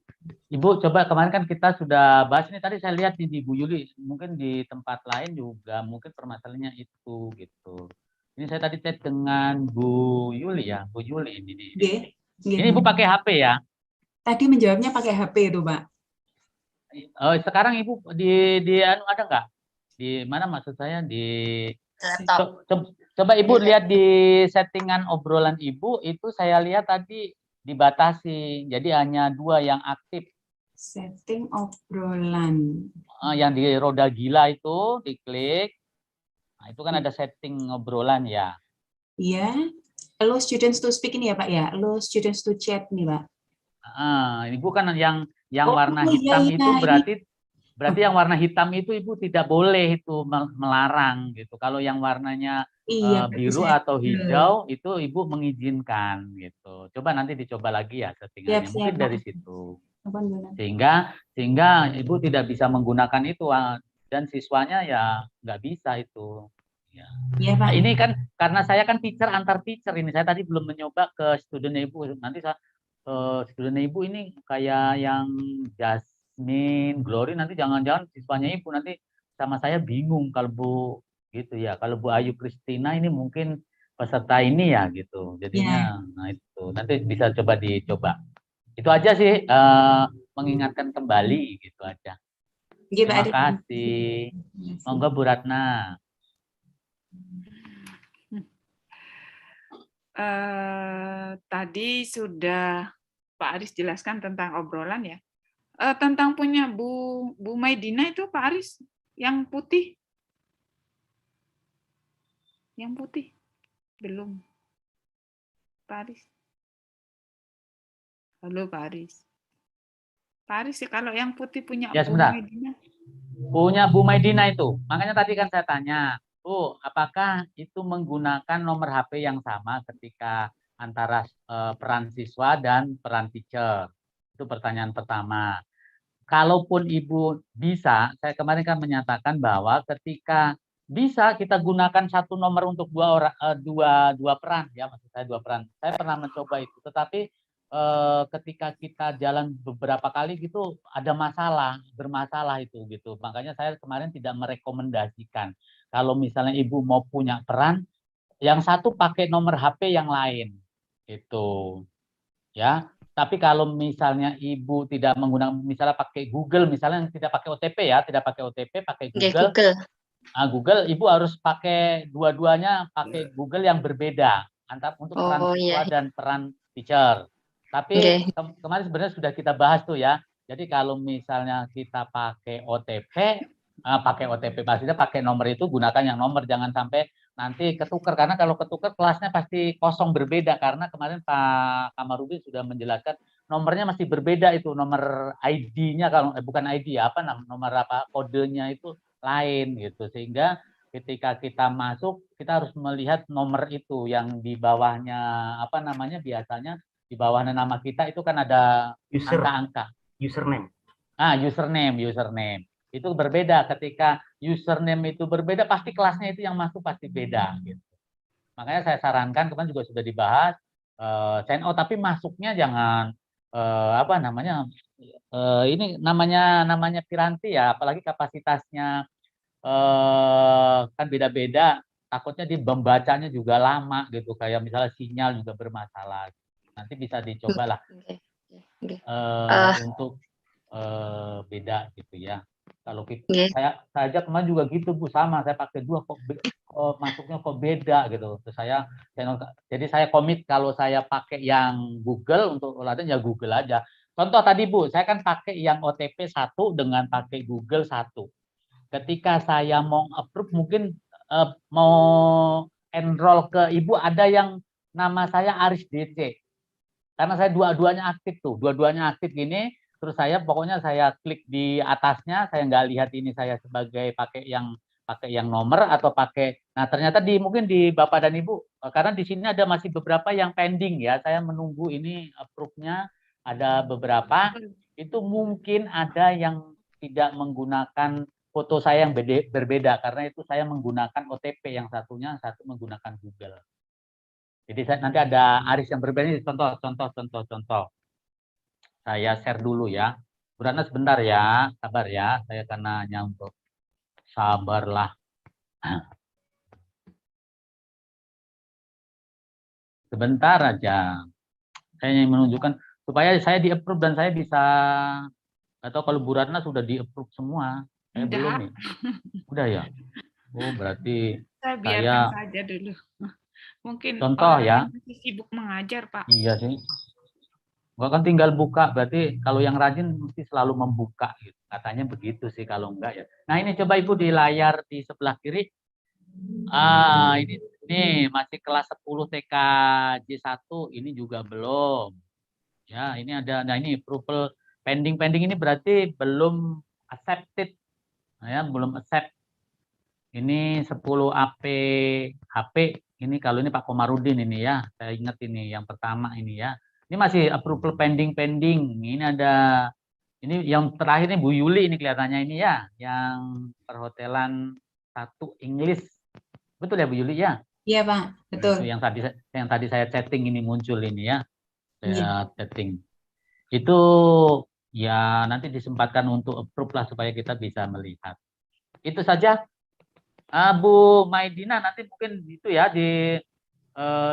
S2: Ibu, coba kemarin kan kita sudah bahas ini, tadi saya lihat di Bu Yuli, mungkin di tempat lain juga mungkin permasalahannya itu gitu. Ini saya tadi chat dengan Bu Yuli ya, Bu Yuli ini. Ini Ibu pakai HP ya?
S5: Tadi menjawabnya pakai HP itu Pak.
S2: Oh, sekarang Ibu di anu ada nggak? Di mana maksud saya di laptop. Coba Ibu lihat di settingan obrolan Ibu, itu saya lihat tadi dibatasi, jadi hanya 2 yang aktif.
S5: Setting obrolan.
S2: Yang di roda gila itu diklik. Nah, itu kan ada setting obrolan ya.
S5: Iya. Allow students to speak ini ya Pak ya. Allow students to chat nih Pak.
S2: Ibu kan yang warna hitam itu berarti yang warna hitam itu Ibu tidak boleh itu melarang gitu. Kalau yang warnanya biru atau hijau itu Ibu mengizinkan gitu. Coba nanti dicoba lagi ya settingannya, mungkin dari situ. Sehingga Ibu tidak bisa menggunakan itu dan siswanya ya nggak bisa itu. Ya. Nah, ini kan karena saya kan teacher antar teacher ini, saya tadi belum mencoba ke studentnya Ibu. Nanti studentnya Ibu ini kayak yang Jasmine, Glory, nanti jangan-jangan siswanya Ibu nanti sama saya bingung kalau Bu gitu ya. Kalau Bu Ayu Kristina ini mungkin peserta ini ya gitu. Jadinya nah itu nanti bisa dicoba. Itu aja sih, mengingatkan kembali gitu aja. Terima kasih. Monggo Bu Ratna.
S3: Tadi sudah Pak Aris jelaskan tentang obrolan ya. Tentang punya Bu Maidina itu Pak Aris yang putih. Yang putih belum. Paris. Halo Paris. Paris ya, kalau yang putih punya
S2: Ya,
S3: Bu
S2: sebentar.
S3: Medina.
S2: Punya Bu Maidina itu. Makanya tadi kan saya tanya, Bu, apakah itu menggunakan nomor HP yang sama ketika antara peran siswa dan peran teacher? Itu pertanyaan pertama. Kalaupun Ibu bisa, saya kemarin kan menyatakan bahwa ketika bisa kita gunakan satu nomor untuk dua peran, ya maksud saya dua peran. Saya pernah mencoba itu, tetapi ketika kita jalan beberapa kali gitu ada bermasalah itu gitu. Makanya saya kemarin tidak merekomendasikan kalau misalnya Ibu mau punya peran, yang satu pakai nomor HP yang lain, gitu, ya. Tapi kalau misalnya Ibu tidak menggunakan, misalnya pakai Google, misalnya tidak pakai OTP ya, tidak pakai OTP, pakai Google. Google, Ibu harus pakai dua-duanya, pakai Google yang berbeda antara untuk peran siswa dan peran teacher. Tapi kemarin sebenarnya sudah kita bahas tuh ya. Jadi kalau misalnya kita pakai OTP, maksudnya pakai nomor itu gunakan yang nomor, jangan sampai nanti ketukar, karena kalau ketukar kelasnya pasti kosong berbeda, karena kemarin Pak Kamarudin sudah menjelaskan nomornya masih berbeda itu, nomor ID-nya kalau bukan ID ya, nomor kodenya itu lain gitu, sehingga ketika kita masuk kita harus melihat nomor itu yang di bawahnya biasanya di bawahnya nama kita itu kan ada angka-angka.
S10: Username.
S2: Username. Itu berbeda, ketika username itu berbeda pasti kelasnya itu yang masuk pasti beda gitu. Makanya saya sarankan, kemarin juga sudah dibahas, sign out tapi masuknya jangan ini namanya piranti ya, apalagi kapasitasnya kan beda-beda, takutnya membacanya juga lama gitu, kayak misalnya sinyal juga bermasalah. Nanti bisa dicobalah untuk beda gitu ya. Kalau saya aja kemarin juga gitu Bu, sama saya pakai dua kok masuknya kok beda gitu. Terus jadi saya komit kalau saya pakai yang Google untuk latihan ya Google aja. Contoh tadi Bu, saya kan pakai yang OTP 1 dengan pakai Google 1. Ketika saya mau approve, mungkin mau enroll ke Ibu, ada yang nama saya Aris DC. Karena saya dua-duanya aktif gini, terus pokoknya saya klik di atasnya, saya nggak lihat ini saya sebagai pakai yang nomor atau pakai. Nah ternyata mungkin di Bapak dan Ibu, karena di sini ada masih beberapa yang pending ya, saya menunggu ini approve-nya, ada beberapa, itu mungkin ada yang tidak menggunakan foto saya yang berbeda, karena itu saya menggunakan OTP, yang satu menggunakan Google. Jadi nanti ada Aris yang berbeda, contoh. Saya share dulu ya. Bu Ratna sebentar ya, sabar ya, saya karena nyambung. Sabarlah. Sebentar aja. Saya ingin menunjukkan supaya saya di-approve dan saya bisa, atau kalau Bu Ratna sudah di-approve semua. Saya belum nih. Udah ya? Oh, berarti
S3: saya biarkan saja dulu. Mungkin
S2: contoh ya.
S3: Masih sibuk mengajar, Pak.
S2: Iya sih. Enggak kan tinggal buka, berarti kalau yang rajin mesti selalu membuka gitu. Katanya begitu sih, kalau enggak ya. Nah, ini coba Ibu di layar di sebelah kiri. Ini masih kelas 10 TK J1, ini juga belum. Ya, ini ada, nah ini approval pending ini berarti belum accepted. Nah, ya, belum accept. Ini 10 AP HP, ini kalau ini Pak Komarudin ini ya, saya ingat ini yang pertama ini ya. Ini masih approval pending. Ini ada, ini yang terakhir ini Bu Yuli ini kelihatannya ini ya, yang perhotelan 1 English. Betul ya Bu Yuli ya?
S5: Iya Pak, betul.
S2: Itu yang tadi saya chatting ini muncul ini ya. Saya chatting. Itu ya nanti disempatkan untuk approve lah supaya kita bisa melihat. Itu saja. Bu Maidina nanti mungkin itu ya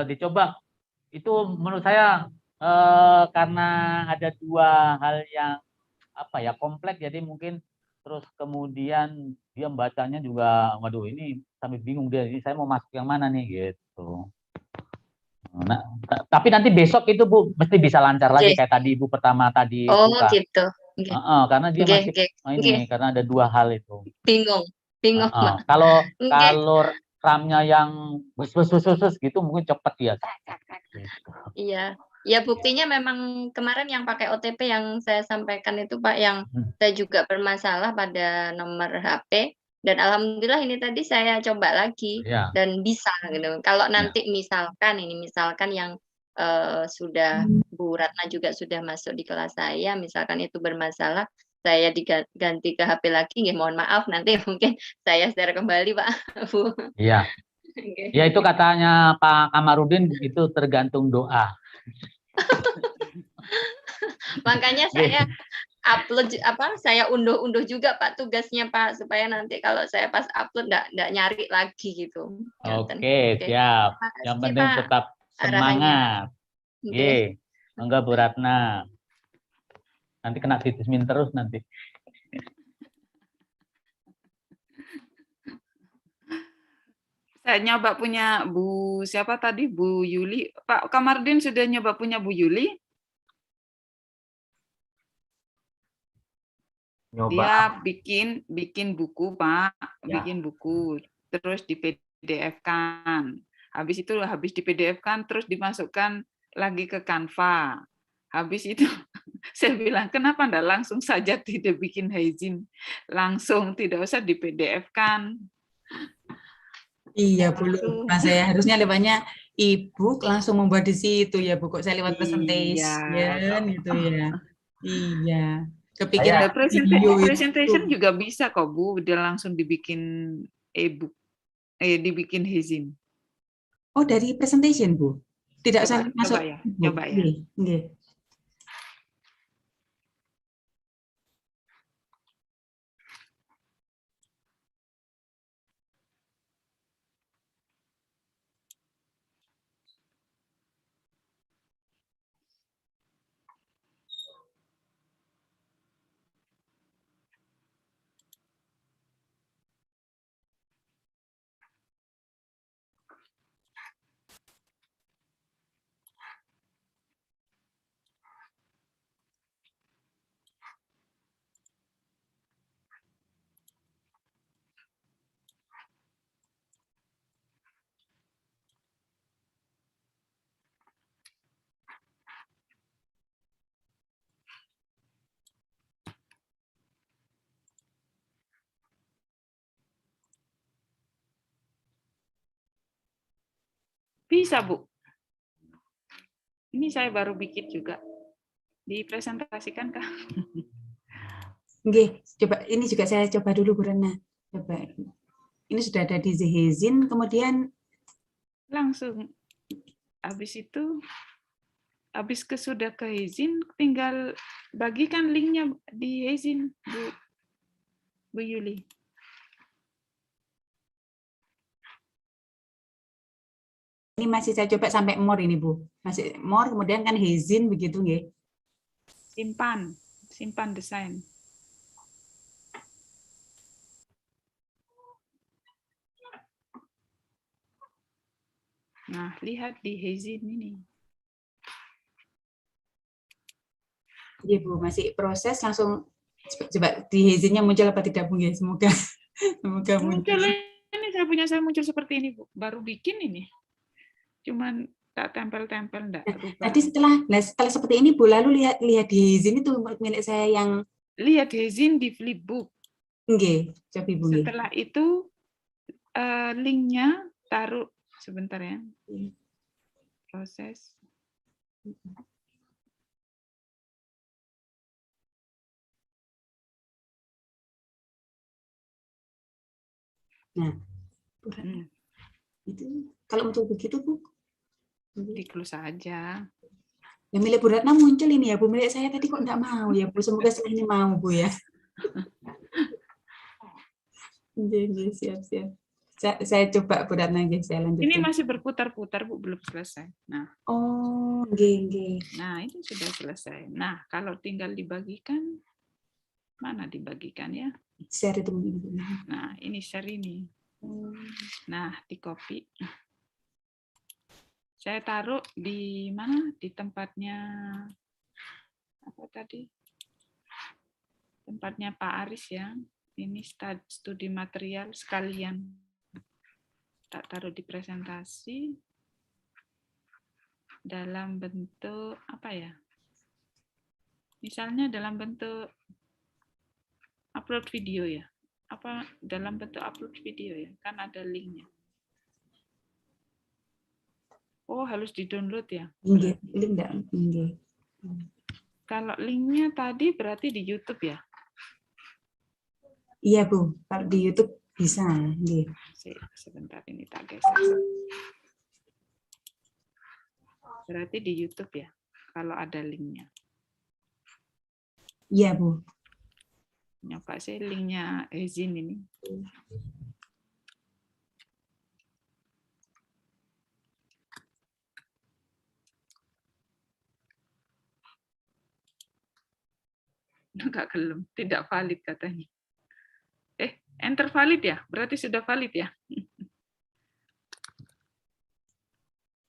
S2: dicoba. Itu menurut saya karena ada dua hal yang kompleks, jadi mungkin terus kemudian dia membacanya juga, waduh ini sampai bingung dia, ini saya mau masuk yang mana nih gitu. Nah, tapi nanti besok itu Bu mesti bisa lancar lagi kayak tadi Ibu pertama tadi buka.
S9: Gitu.
S2: Karena dia masih karena ada dua hal itu.
S9: Bingung.
S2: Kalau RAM-nya yang bus gitu mungkin cepet ya. Gitu.
S9: Iya. Ya buktinya memang kemarin yang pakai OTP yang saya sampaikan itu Pak, yang saya juga bermasalah pada nomor HP, dan alhamdulillah ini tadi saya coba lagi
S2: Ya.
S9: dan bisa gitu. Kalau nanti misalkan yang sudah Bu Ratna juga sudah masuk di kelas saya, misalkan itu bermasalah, saya diganti ke HP lagi, ya mohon maaf nanti mungkin saya share kembali Pak, Bu.
S2: Iya.
S9: Oke.
S2: Ya itu katanya Pak Kamarudin itu tergantung doa.
S9: Makanya saya upload saya unduh juga Pak tugasnya Pak, supaya nanti kalau saya pas upload enggak nyari lagi gitu.
S2: Oke, siap. Yang penting
S9: Pak,
S2: tetap semangat. Oke. Monggo Bu Ratna. Nanti kena ditismin terus nanti.
S3: Saya nyoba punya Bu siapa tadi, Bu Yuli. Pak Kamardin sudah nyoba punya Bu Yuli?
S1: Nyoba.
S3: Dia bikin buku, Pak.
S1: Ya.
S3: Bikin buku. Terus di PDF-kan. Habis itu habis di PDF-kan terus dimasukkan lagi ke Canva. Habis itu saya bilang, kenapa enggak langsung saja tidak bikin Haizin? Langsung, tidak usah di PDF-kan.
S5: Iya, Bu. Mas saya harusnya lewatnya e-book langsung membuat di situ ya, Bu. Kok saya lewat presentation gitu ya. Iya. Kepikiran
S3: presentation juga bisa kok, Bu. Udah langsung dibikin e-book. Dibikin Haizin.
S5: Oh, dari presentation, Bu. Tidak usah masuk.
S3: Coba ya.
S5: Nggih.
S3: Bisa, Bu. Ini saya baru bikin juga. Dipresentasikan kah?
S5: Nggih, coba ini juga saya coba dulu Bu Rena. Coba. Ini sudah ada di Haizin, kemudian
S3: langsung habis itu sudah ke Haizin, tinggal bagikan linknya di Haizin, Bu Yuli.
S5: Ini masih saya coba sampai more ini Bu. Masih more, kemudian kan Haizin begitu nggih.
S3: Simpan desain. Nah, lihat di Haizin ini.
S5: Iya Bu, masih proses langsung coba di Haizinnya muncul apa tidak Bu ya? Semoga muncul.
S3: Ini saya muncul seperti ini Bu. Baru bikin ini. Cuman tak tempel-tempel enggak rubah.
S5: Tadi setelah seperti ini Bu, lalu lihat di Haizin itu milik saya yang
S3: lihat Haizin di Flipbook.
S5: Nggih, coba Bu.
S3: Setelah itu linknya taruh sebentar ya. Proses.
S5: Nah, itu kalau untuk begitu Bu,
S3: di close saja.
S5: Yang milik Bu Ratna muncul ini ya Bu, milik saya tadi kok enggak mau ya Bu, semoga setelah ini mau Bu ya. Jadi siap. Saya coba Bu Ratna, saya lanjutkan.
S3: Ini masih berputar-putar Bu, belum selesai. Nah.
S5: Oh, nggih.
S3: Nah, ini sudah selesai. Nah, kalau tinggal dibagikan, mana dibagikan ya?
S5: Share itu.
S3: Nah, ini share ini. Nah, di copy. Saya taruh di mana? Di tempatnya apa tadi? Tempatnya Pak Aris ya. Ini studi material sekalian. Tak taruh di presentasi dalam bentuk apa ya? Misalnya dalam bentuk upload video ya. Apa dalam bentuk upload video ya? Kan ada linknya. Oh, harus di-download ya?
S5: Nggih, link enggak? Nggih.
S3: Kalau linknya tadi berarti di YouTube ya?
S5: Iya, Bu. Kalau di YouTube bisa, nggih.
S3: Sebentar ini tak geser. Berarti di YouTube ya, kalau ada linknya.
S5: Iya, Bu.
S3: Nyoba sih linknya Hezin ini. Enggak gelem, tidak valid katanya. Enter valid ya? Berarti sudah valid ya?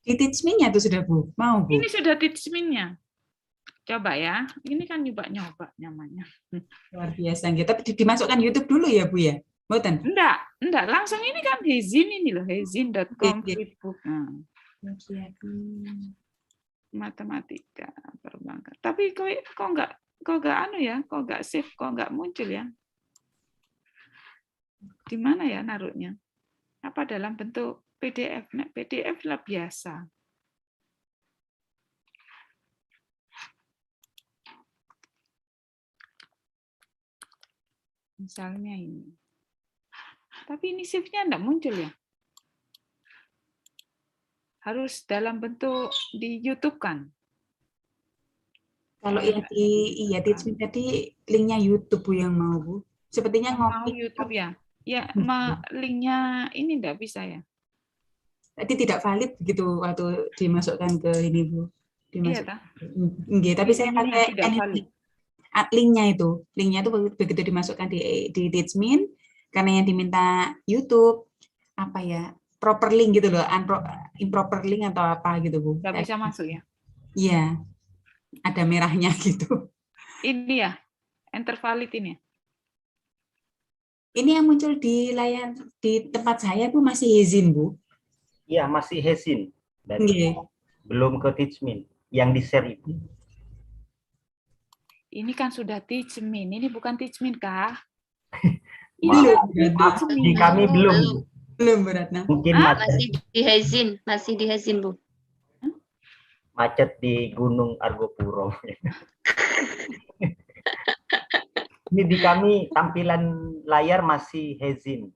S5: Di Teachme-nya tuh sudah, Bu. Mau, Bu?
S3: Ini sudah teachme-nya. Coba ya. Ini kan nyoba-nyoba namanya.
S5: Luar biasa, nggih. Tapi dimasukkan YouTube dulu ya, Bu ya? Mboten?
S3: Enggak. Langsung ini kan Hezin ini loh, hezin.com flipbook. Nah. Matematika perbankan. Tapi kok enggak anu ya? Kok enggak save? Kok enggak muncul ya? Di mana ya naruhnya? Apa dalam bentuk PDF? Nah, PDF lah biasa. Misalnya ini. Tapi ini save-nya enggak muncul ya? Harus dalam bentuk di YouTube kan?
S5: Kalau yang di Teachme tadi linknya YouTube, Bu, yang mau, Bu. Sepertinya
S3: mau
S5: ngopi.
S3: YouTube ya. Ya, linknya ini enggak bisa ya.
S5: Tadi tidak valid begitu waktu dimasukkan ke ini, Bu.
S3: Iya, tak?
S5: Nggih, tapi saya pakai
S3: tidak valid.
S5: linknya itu begitu dimasukkan di Teachme, karena yang diminta YouTube apa ya, proper link gitu loh, improper link atau apa gitu, Bu.
S3: Nggak bisa masuk ya?
S5: Iya, ada merahnya gitu.
S3: Ini ya, enter valid ini.
S5: Ini yang muncul di layar di tempat saya, Bu, masih Hezin, Bu.
S10: Iya, masih Hezin.
S5: Nggih.
S10: Belum ke Teachme yang di-share itu.
S3: Ini kan sudah Teachme, ini bukan Teachme kah?
S10: Maaf, di kami belum.
S5: Belum, Beratna.
S10: Mungkin
S9: Masih di Hezin, Bu.
S10: Macet di Gunung Argopuro. Ini di kami tampilan layar masih Hezin.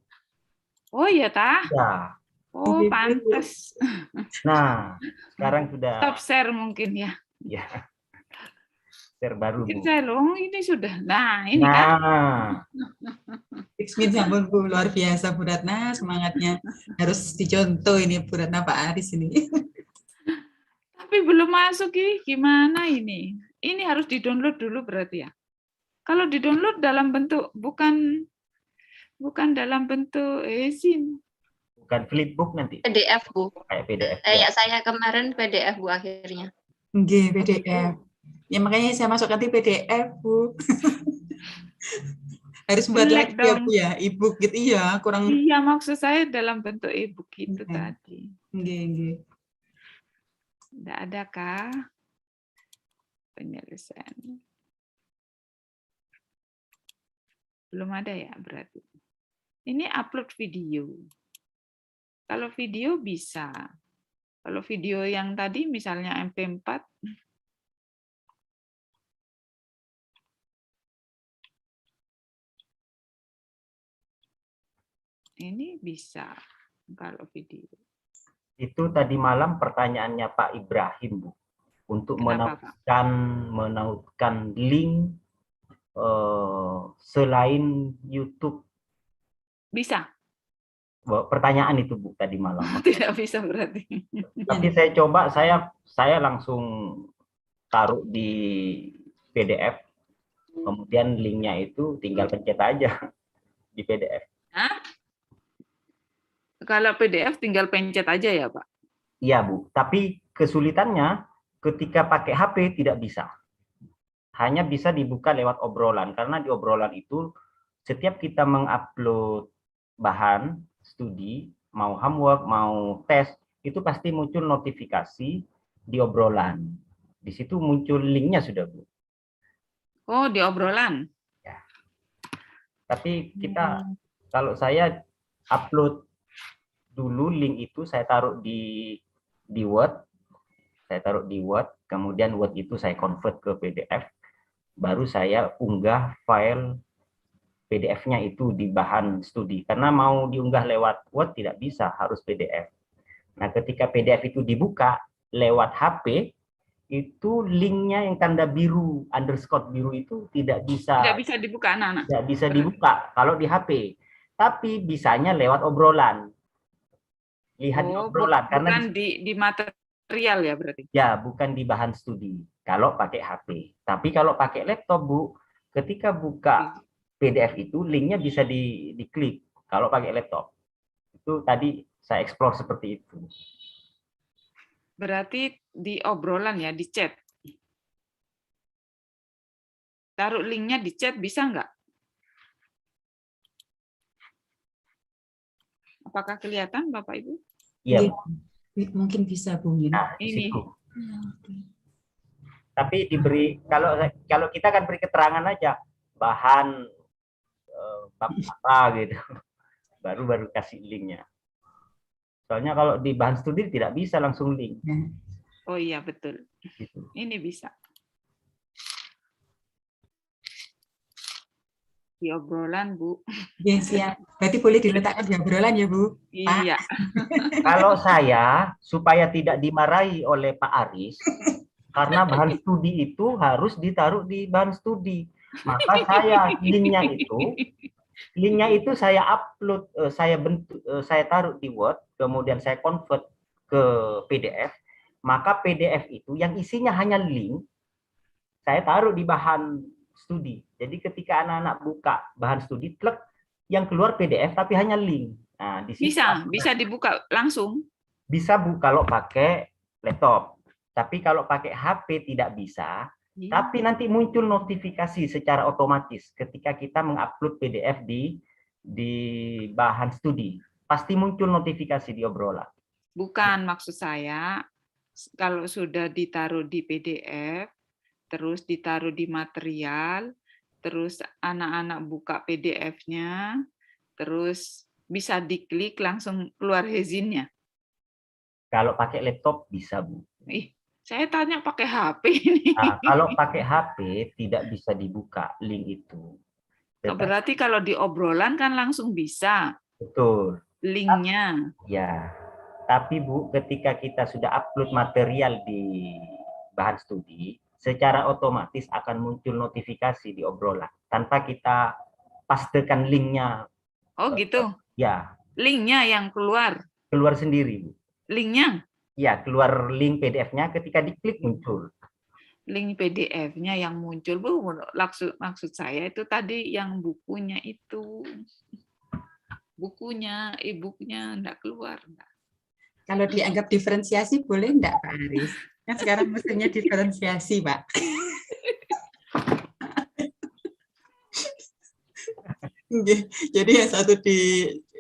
S3: Oh iya, tah?
S10: Ya.
S3: Oh, pantas.
S10: Nah, sekarang sudah
S3: Stop share mungkin ya.
S10: Ya. Share baru, Bu.
S3: Saya loh, ini sudah. Nah, ini kan.
S5: Teachme sampun, Bu, luar biasa, Bu Ratna, semangatnya harus dicontoh ini, Bu Ratna, Pak Aris ini.
S3: Tapi belum masuk, gimana ini? Ini harus di-download dulu berarti ya. Kalau di-download dalam bentuk bukan dalam bentuk Hezin.
S10: Bukan flipbook nanti.
S9: PDF, Bu.
S10: Kayak PDF.
S9: Kayak saya kemarin PDF, Bu, akhirnya.
S5: Nggih, PDF. Ya makanya saya masukkan di PDF, Bu. Harus buat lagi ya, Bu ya, e-book gitu. Iya, kurang.
S3: Iya, maksud saya dalam bentuk e-book itu tadi.
S5: Nggih.
S3: Tidak ada kah penyelesaian? Belum ada ya berarti. Ini upload video. Kalau video bisa. Kalau video yang tadi misalnya MP4, ini bisa kalau video.
S10: Itu tadi malam pertanyaannya Pak Ibrahim, Bu, untuk menautkan link selain YouTube.
S3: Bisa.
S10: Pertanyaan itu, Bu, tadi malam.
S3: Tidak bisa berarti.
S10: Tapi saya coba, saya langsung taruh di PDF, kemudian linknya itu tinggal pencet aja di PDF.
S3: Hah? Kalau PDF tinggal pencet aja ya, Pak?
S10: Iya, Bu. Tapi kesulitannya ketika pakai HP tidak bisa. Hanya bisa dibuka lewat obrolan, karena di obrolan itu setiap kita mengupload bahan studi, mau homework, mau tes, itu pasti muncul notifikasi di obrolan. Di situ muncul linknya sudah, Bu.
S3: Oh, di obrolan.
S10: Ya. Tapi kita, kalau saya upload dulu link itu, saya taruh di Word, kemudian Word itu saya convert ke PDF, baru saya unggah file PDF-nya itu di bahan studi. Karena mau diunggah lewat Word tidak bisa, harus PDF. Nah, ketika PDF itu dibuka lewat HP, itu linknya yang tanda biru, underscore biru itu tidak bisa
S3: dibuka, anak-anak.
S10: Tidak bisa dibuka kalau di HP. Tapi bisanya lewat obrolan. Lihat di obrolan. Karena
S3: bukan di material ya berarti?
S10: Ya, bukan di bahan studi. Kalau pakai HP. Tapi kalau pakai laptop, Bu, ketika buka PDF itu, linknya bisa diklik. Kalau pakai laptop. Itu tadi saya explore seperti itu.
S3: Berarti di obrolan ya, di chat. Taruh linknya di chat bisa nggak? Apakah kelihatan Bapak Ibu?
S10: Iya.
S5: Mungkin bisa, Bu.
S10: Nah,
S3: ini.
S10: Tapi diberi, kalau kita kan beri keterangan aja, bahan apa gitu. Baru kasih linknya. Soalnya kalau di bahan studi tidak bisa langsung link.
S3: Oh iya, betul.
S10: Gitu.
S3: Ini bisa. Di obrolan, Bu.
S5: Yes, ya. Berarti boleh diletakkan di obrolan ya, Bu?
S3: Iya.
S10: Kalau saya, supaya tidak dimarahi oleh Pak Aris, karena bahan studi itu harus ditaruh di bahan studi. Maka saya linknya itu saya upload, saya taruh di Word, kemudian saya convert ke PDF. Maka PDF itu yang isinya hanya link, saya taruh di bahan studi. Jadi ketika anak-anak buka bahan studi, klik, yang keluar PDF tapi hanya link. Nah, di situ
S3: bisa dibuka langsung.
S10: Bisa, Bu, kalau pakai laptop. Tapi kalau pakai HP tidak bisa. Tapi nanti muncul notifikasi secara otomatis ketika kita mengupload PDF di bahan studi. Pasti muncul notifikasi di obrolan.
S3: Bukan, maksud saya kalau sudah ditaruh di PDF, terus ditaruh di material, terus anak-anak buka PDF-nya, terus bisa diklik langsung keluar hazinnya.
S10: Kalau pakai laptop bisa, Bu.
S3: Saya tanya pakai HP ini.
S10: Nah, kalau pakai HP tidak bisa dibuka link itu.
S3: Berarti kalau di obrolan kan langsung bisa.
S10: Betul.
S3: Linknya.
S10: Ya. Tapi Bu, ketika kita sudah upload material di bahan studi, secara otomatis akan muncul notifikasi di obrolan tanpa kita pastekan linknya.
S3: Oh gitu.
S10: Ya.
S3: Linknya yang keluar.
S10: Keluar sendiri, Bu.
S3: Linknya?
S10: Ya, keluar link PDF-nya ketika diklik muncul.
S3: Link PDF-nya yang muncul, Bu. Maksud saya itu tadi yang bukunya itu. Bukunya, e-booknya enggak keluar.
S5: Kalau dianggap diferensiasi boleh enggak, Pak Aris? Kan sekarang mestinya diferensiasi, Pak. Jadi yang satu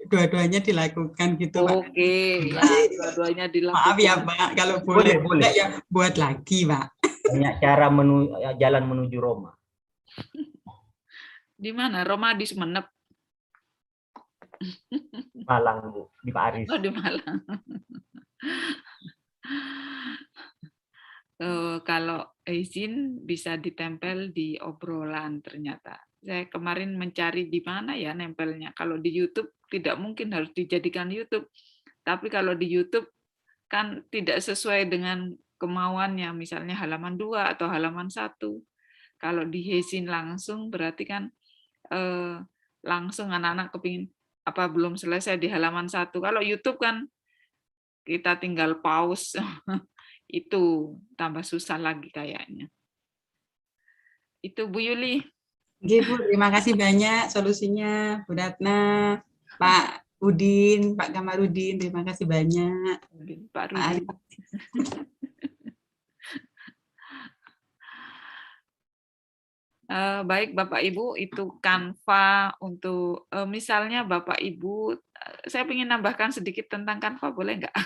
S5: dua-duanya dilakukan gitu, Pak.
S3: Oke, ya, dua-duanya dilakukan.
S5: Maaf ya, Pak, kalau boleh ya buat lagi, Pak.
S10: Banyak cara jalan menuju Roma.
S3: Di mana? Roma di Sumenep.
S10: Malang, Bu, di Pak Aris.
S3: Oh, di Malang. Kalau izin bisa ditempel di obrolan ternyata. Saya kemarin mencari di mana ya nempelnya. Kalau di YouTube tidak mungkin harus dijadikan YouTube. Tapi kalau di YouTube kan tidak sesuai dengan kemauannya, misalnya halaman 2 atau halaman 1. Kalau di Hezin langsung berarti kan langsung anak-anak kepingin apa belum selesai di halaman 1. Kalau YouTube kan kita tinggal pause. Itu tambah susah lagi kayaknya. Itu Bu Yuli.
S5: Oke, Bu, terima kasih banyak solusinya, Bu Ratna, Pak Udin, Pak Kamarudin, terima kasih banyak.
S3: Pak Rudi. Baik Bapak Ibu, itu Canva untuk misalnya Bapak Ibu, saya ingin nambahkan sedikit tentang Canva, boleh nggak?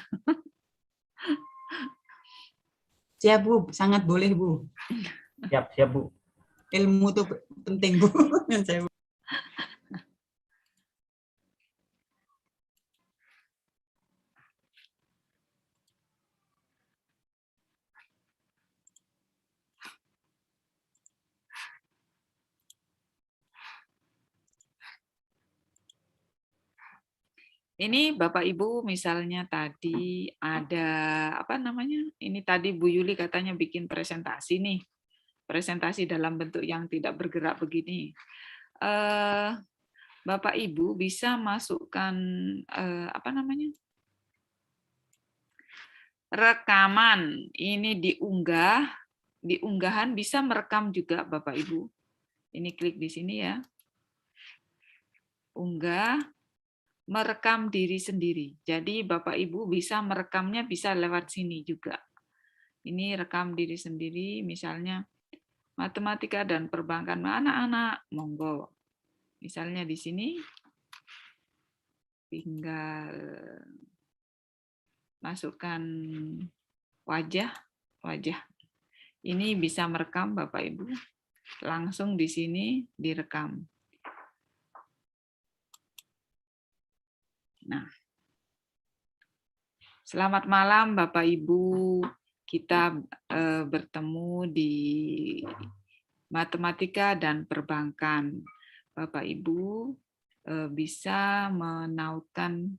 S5: Siap Bu, sangat boleh Bu.
S10: Siap, siap Bu.
S5: Ilmu itu penting Bu.
S3: Ini Bapak Ibu misalnya tadi ada apa namanya? Ini tadi Bu Yuli katanya bikin presentasi nih. Presentasi dalam bentuk yang tidak bergerak begini. Bapak Ibu bisa masukkan apa namanya? Rekaman. Ini diunggah, di unggahan bisa merekam juga Bapak Ibu. Ini klik di sini ya. Unggah, merekam diri sendiri. Jadi Bapak Ibu bisa merekamnya bisa lewat sini juga. Ini rekam diri sendiri, misalnya matematika dan perbankan anak-anak, monggo. Misalnya di sini tinggal masukkan wajah. Ini bisa merekam Bapak Ibu. Langsung di sini direkam. Nah, selamat malam Bapak Ibu. Kita bertemu di matematika dan perbankan. Bapak Ibu bisa menautkan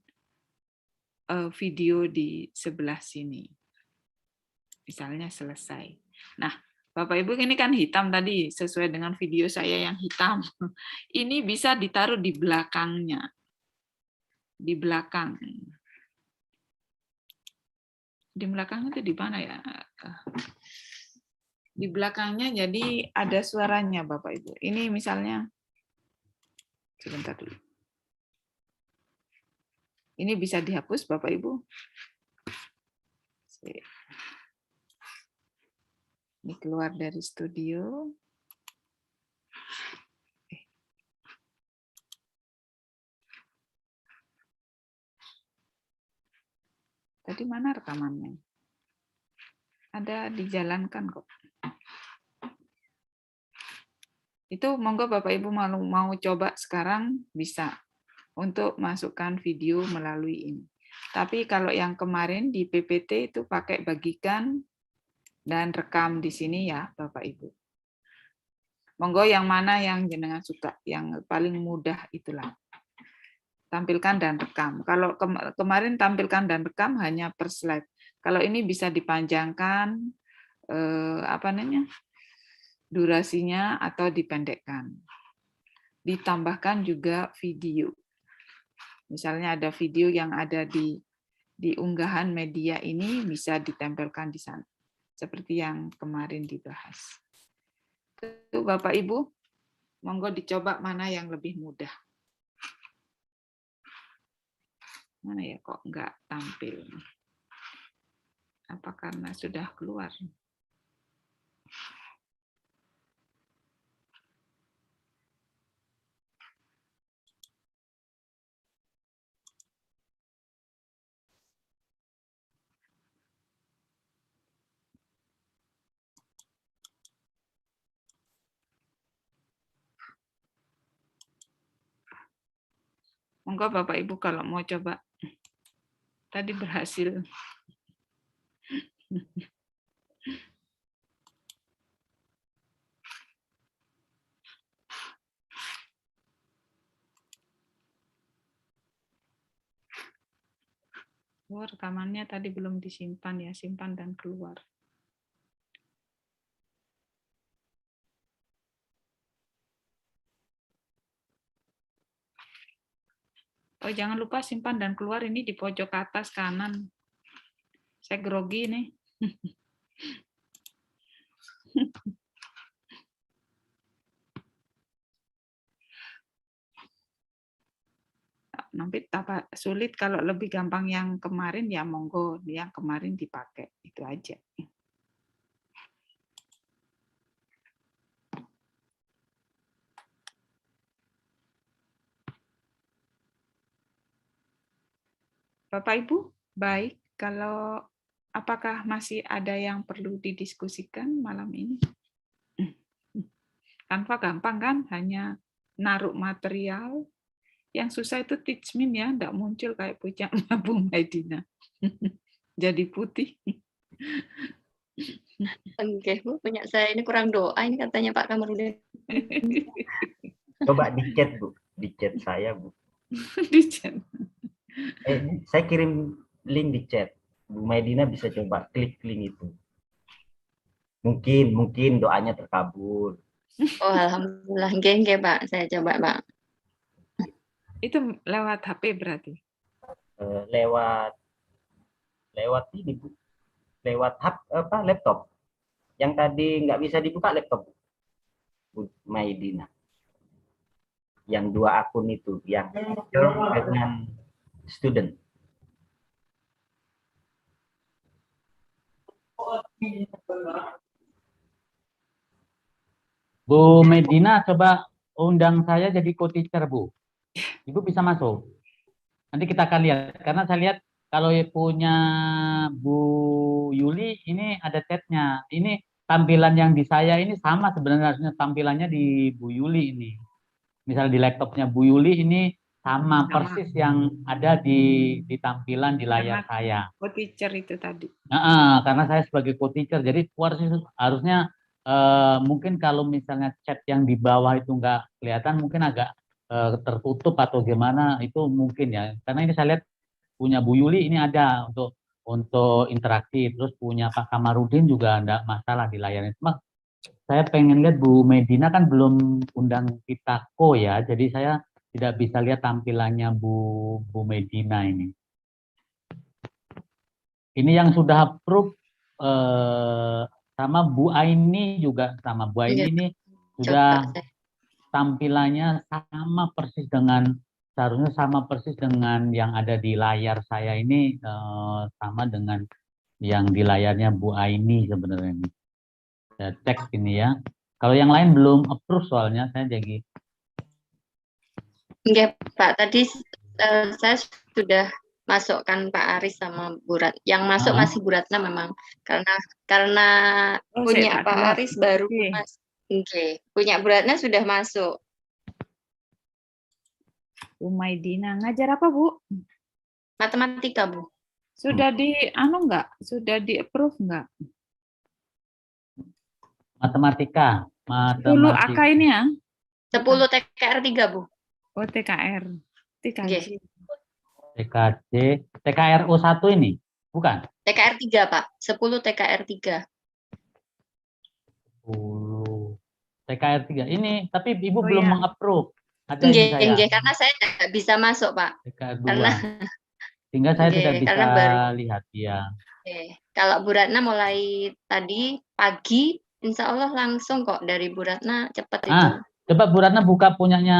S3: video di sebelah sini. Misalnya selesai. Nah, Bapak Ibu ini kan hitam tadi, sesuai dengan video saya yang hitam. Ini bisa ditaruh di belakangnya. Di belakang. Di belakangnya itu di mana ya? Di belakangnya jadi ada suaranya Bapak Ibu. Ini misalnya, sebentar dulu. Ini bisa dihapus Bapak Ibu. Ini keluar dari studio. Tadi mana rekamannya? Ada dijalankan kok. Itu monggo Bapak Ibu mau coba sekarang bisa untuk masukkan video melalui ini. Tapi kalau yang kemarin di PPT itu pakai bagikan dan rekam di sini ya Bapak Ibu. Monggo yang mana yang jenengan suka, yang paling mudah itulah. Tampilkan dan rekam. Kalau kemarin tampilkan dan rekam hanya per slide. Kalau ini bisa dipanjangkan apa namanya? Durasinya atau dipendekkan. Ditambahkan juga video. Misalnya ada video yang ada di unggahan media ini bisa ditempelkan di sana. Seperti yang kemarin dibahas. Itu Bapak Ibu, monggo dicoba mana yang lebih mudah. Mana ya kok nggak tampil? Apa karena sudah keluar? Monggo Bapak Ibu kalau mau coba. Tadi berhasil. Oh, rekamannya tadi belum disimpan ya, simpan dan keluar. Oh, jangan lupa simpan dan keluar ini di pojok atas kanan. Saya grogi nih. Nanti sulit, kalau lebih gampang yang kemarin ya monggo yang kemarin dipakai, itu aja. Bapak Ibu, baik. Kalau apakah masih ada yang perlu didiskusikan malam ini? Tanpa gampang kan, hanya naruh material. Yang susah itu teachmin ya, enggak muncul kayak puncaknya Bu Maidina. Jadi putih.
S9: Oke, Bu, punya saya ini kurang doa ini katanya Pak Kamarudin.
S10: Coba di chat, Bu. Di chat saya, Bu.
S3: Di chat.
S10: Saya kirim link di chat. Bu Maidina bisa coba klik link itu. Mungkin doanya terkabul.
S9: Oh, alhamdulillah. Nggih, Pak. Saya coba, Pak.
S3: Itu lewat HP berarti?
S10: Lewat ini, Bu. Lewat laptop. Yang tadi nggak bisa dibuka laptop, Bu Maidina. Yang 2 akun itu, yang dengan student.
S2: Bu Medina, coba undang saya jadi co-teacher, Bu. Ibu bisa masuk. Nanti kita akan lihat. Karena saya lihat kalau punya Bu Yuli, ini ada chatnya. Ini tampilan yang di saya ini sama sebenarnya tampilannya di Bu Yuli ini. Misalnya di laptopnya Bu Yuli ini sama persis yang ada di tampilan di layar saya.
S3: Co-teacher itu tadi.
S2: Karena saya sebagai co-teacher, jadi harusnya mungkin kalau misalnya chat yang di bawah itu nggak kelihatan, mungkin agak tertutup atau gimana, itu mungkin ya. Karena ini saya lihat punya Bu Yuli ini ada untuk interaksi, terus punya Pak Kamarudin juga enggak masalah di layarnya. Cuma saya pengen lihat Bu Medina kan belum undang kita ya, jadi saya tidak bisa lihat tampilannya Bu Medina ini. Ini yang sudah approve sama Bu Aini juga sama. Bu Aini ini sudah tampilannya sama persis dengan, seharusnya sama persis dengan yang ada di layar saya ini, sama dengan yang di layarnya Bu Aini sebenarnya ini. Saya cek ini ya. Kalau yang lain belum approve soalnya saya jadi.
S9: Enggak, Pak. Tadi saya sudah masukkan Pak Aris sama Bu Rat. Yang masuk masih Bu Ratna memang karena punya Pak Aris baru Mas. Oke. Punya Bu Ratna sudah masuk.
S3: Bu Maidina ngajar apa, Bu?
S9: Matematika, Bu.
S3: Sudah di enggak? Sudah di approve enggak?
S2: Matematika.
S3: 10 AK ini ya?
S9: 10 TKR 3, Bu.
S3: Oh, TKR. TKJ.
S2: TKRO 1 ini, bukan?
S9: TKR 3, Pak. 10 TKR 3.
S2: 10 TKR 3. Ini, tapi Ibu belum meng-approve.
S9: Enggak, karena saya tidak bisa masuk, Pak.
S2: TKR 2.
S9: Karena
S2: sehingga saya tidak bisa lihat ya.
S9: Kalau Bu Ratna mulai tadi pagi, insya Allah langsung kok dari Bu Ratna cepat itu.
S2: Coba Bu Ratna buka punyanya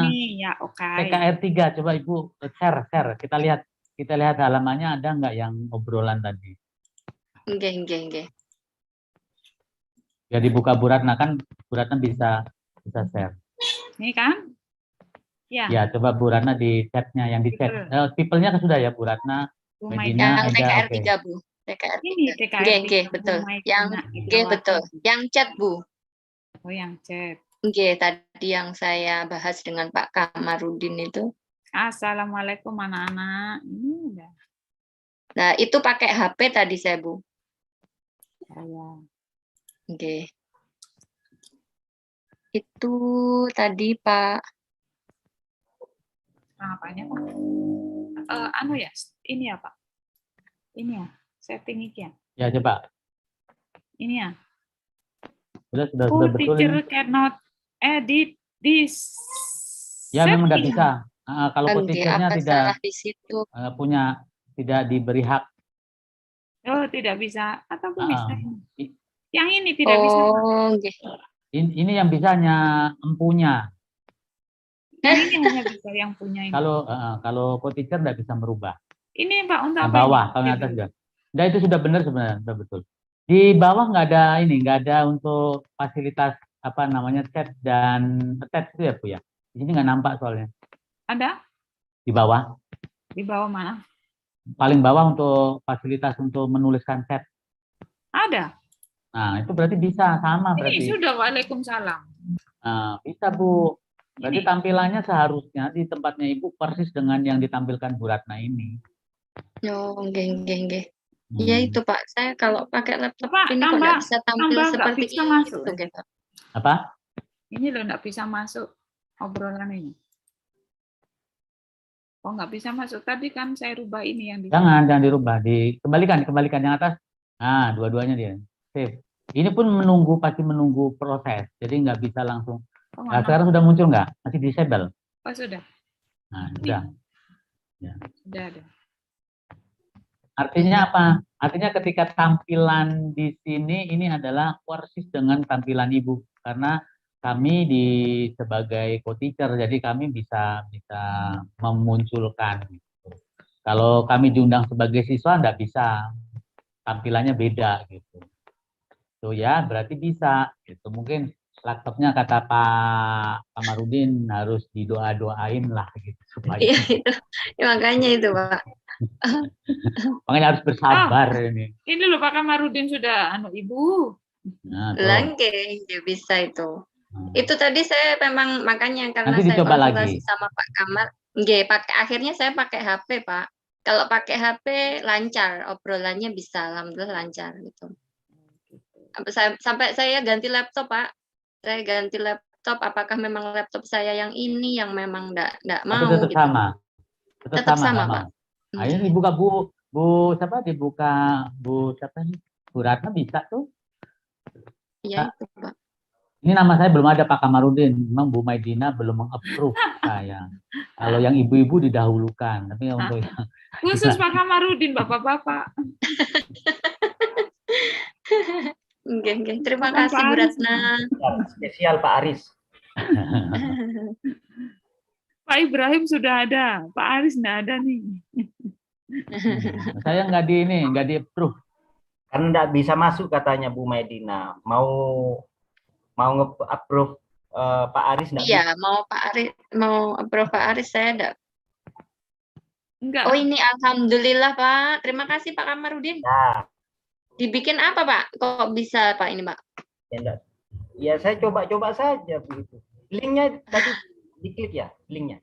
S3: ini ya, oke.
S2: TKR 3, coba Ibu share. Kita lihat halamannya ada nggak yang obrolan tadi.
S9: Enggak.
S2: Ya dibuka Bu Ratna, kan Bu Ratna bisa share.
S3: Ini kan?
S2: Ya, coba Bu Ratna di chatnya, yang di chat. People-nya sudah ya Bu Ratna. Medina
S9: Yang
S2: ada,
S9: TKR
S2: oke.
S9: 3, Bu. TKR 3.
S3: Ini TKR 3.
S9: Betul. Betul. Yang chat, Bu.
S3: Oh, yang chat.
S9: Tadi yang saya bahas dengan Pak Kamarudin itu.
S3: Assalamualaikum anak-anak. Ini udah.
S9: Nah, itu pakai HP tadi saya, Bu.
S3: Ya.
S9: Itu tadi Pak.
S3: Apanya, Pak? Ya, ini ya, Pak. Ini ya, setting ini ya.
S2: Ya, coba.
S3: Ini ya.
S2: Sudah betul ini.
S3: Teacher cannot edit this.
S2: Ya, memang nggak bisa. Kalau teachernya tidak
S9: di situ?
S2: tidak diberi hak.
S3: Oh, tidak bisa. Atau bisa. Yang ini tidak bisa.
S2: Ini yang bisa hanya empunya.
S3: Ini hanya bisa yang punya ini.
S2: Kalau co-teacher tidak bisa merubah.
S3: Ini Pak untuk
S2: apa? Bawah, kalau yang atas sudah. Nah, itu sudah benar sebenarnya, sudah betul. Di bawah nggak ada untuk fasilitas chat dan attach itu ya Bu ya. Di sini nggak nampak soalnya.
S3: Ada?
S2: Di bawah.
S3: Di bawah mana?
S2: paling bawah untuk fasilitas untuk menuliskan chat.
S3: Ada.
S2: Nah, itu berarti bisa sama
S3: Ini
S2: berarti.
S3: sudah, Waalaikumsalam.
S2: Nah, bisa Bu. Berarti
S3: Ini.
S2: tampilannya seharusnya di tempatnya Ibu persis dengan yang ditampilkan Bu Ratna ini.
S9: Oh, nggih. Ya itu Pak, saya kalau pakai laptop
S3: Pak,
S9: ini kok nggak bisa tampil
S3: nggak
S9: seperti
S3: bisa masuk.
S9: itu, Pak.
S2: Apa?
S3: Ini loh nggak bisa masuk obrolan ini. Oh, nggak bisa masuk. Tadi kan saya rubah ini yang di.
S2: Jangan dirubah. Kembalikan yang atas. Nah, dua-duanya dia. Save. Ini pun pasti menunggu proses. Jadi nggak bisa langsung.
S3: Oh,
S2: Nah, sekarang sudah muncul nggak? Masih disable?
S3: Oh, sudah.
S2: Nah, sudah. Ya.
S3: Sudah ada.
S2: Artinya apa? Artinya ketika tampilan di sini ini adalah persis dengan tampilan Ibu. Karena kami sebagai co-teacher, jadi kami bisa memunculkan. Gitu. Kalau kami diundang sebagai siswa, enggak bisa. Tampilannya beda gitu. So ya, berarti bisa. Gitu. Mungkin laptopnya kata Pak Kamarudin harus didoa-doain lah gitu supaya.
S9: Iya itu, ya, makanya itu Pak.
S2: Makanya harus bersabar ini.
S3: Ini loh Pak Kamarudin sudah Ibu.
S2: Nah,
S9: Langke, dia bisa itu. Itu tadi saya memang makanya karena
S2: nanti
S9: saya konsultasi
S2: lagi
S9: sama Pak Kamar, akhirnya saya pakai HP Pak. Kalau pakai HP lancar, obrolannya bisa, alhamdulillah lancar gitu. Sampai saya ganti laptop Pak. Saya ganti laptop, apakah memang laptop saya yang ini yang memang enggak mau
S2: tetap
S9: gitu.
S2: sama.
S9: Tetap sama Pak.
S2: Nah, ini dibuka Bu siapa dibuka Bu siapa nih? Bu Ratna bisa tuh.
S9: Iya itu Pak.
S2: Ini nama saya belum ada Pak Kamarudin. Memang Bu Maidina belum meng-approve saya. Kalau yang ibu-ibu didahulukan, tapi untuk
S3: khusus Pak Kamarudin, Bapak-bapak.
S9: Oke. Terima kasih Bu Ratna.
S10: Spesial Pak Aris.
S3: Pak Ibrahim sudah ada, Pak Aris nggak ada nih.
S2: Saya nggak di-approve.
S10: Kan nggak bisa masuk katanya Bu Maidina. Mau nge-approve Pak Aris nggak
S9: Iya,
S10: bisa.
S9: mau approve Pak Aris saya
S3: enggak.
S9: Oh ini alhamdulillah Pak. Terima kasih Pak Kamarudin.
S10: Nah.
S9: Dibikin apa Pak? Kok bisa Pak ini Pak?
S10: Ya saya coba-coba saja begitu. Linknya tadi diklik ya, linknya.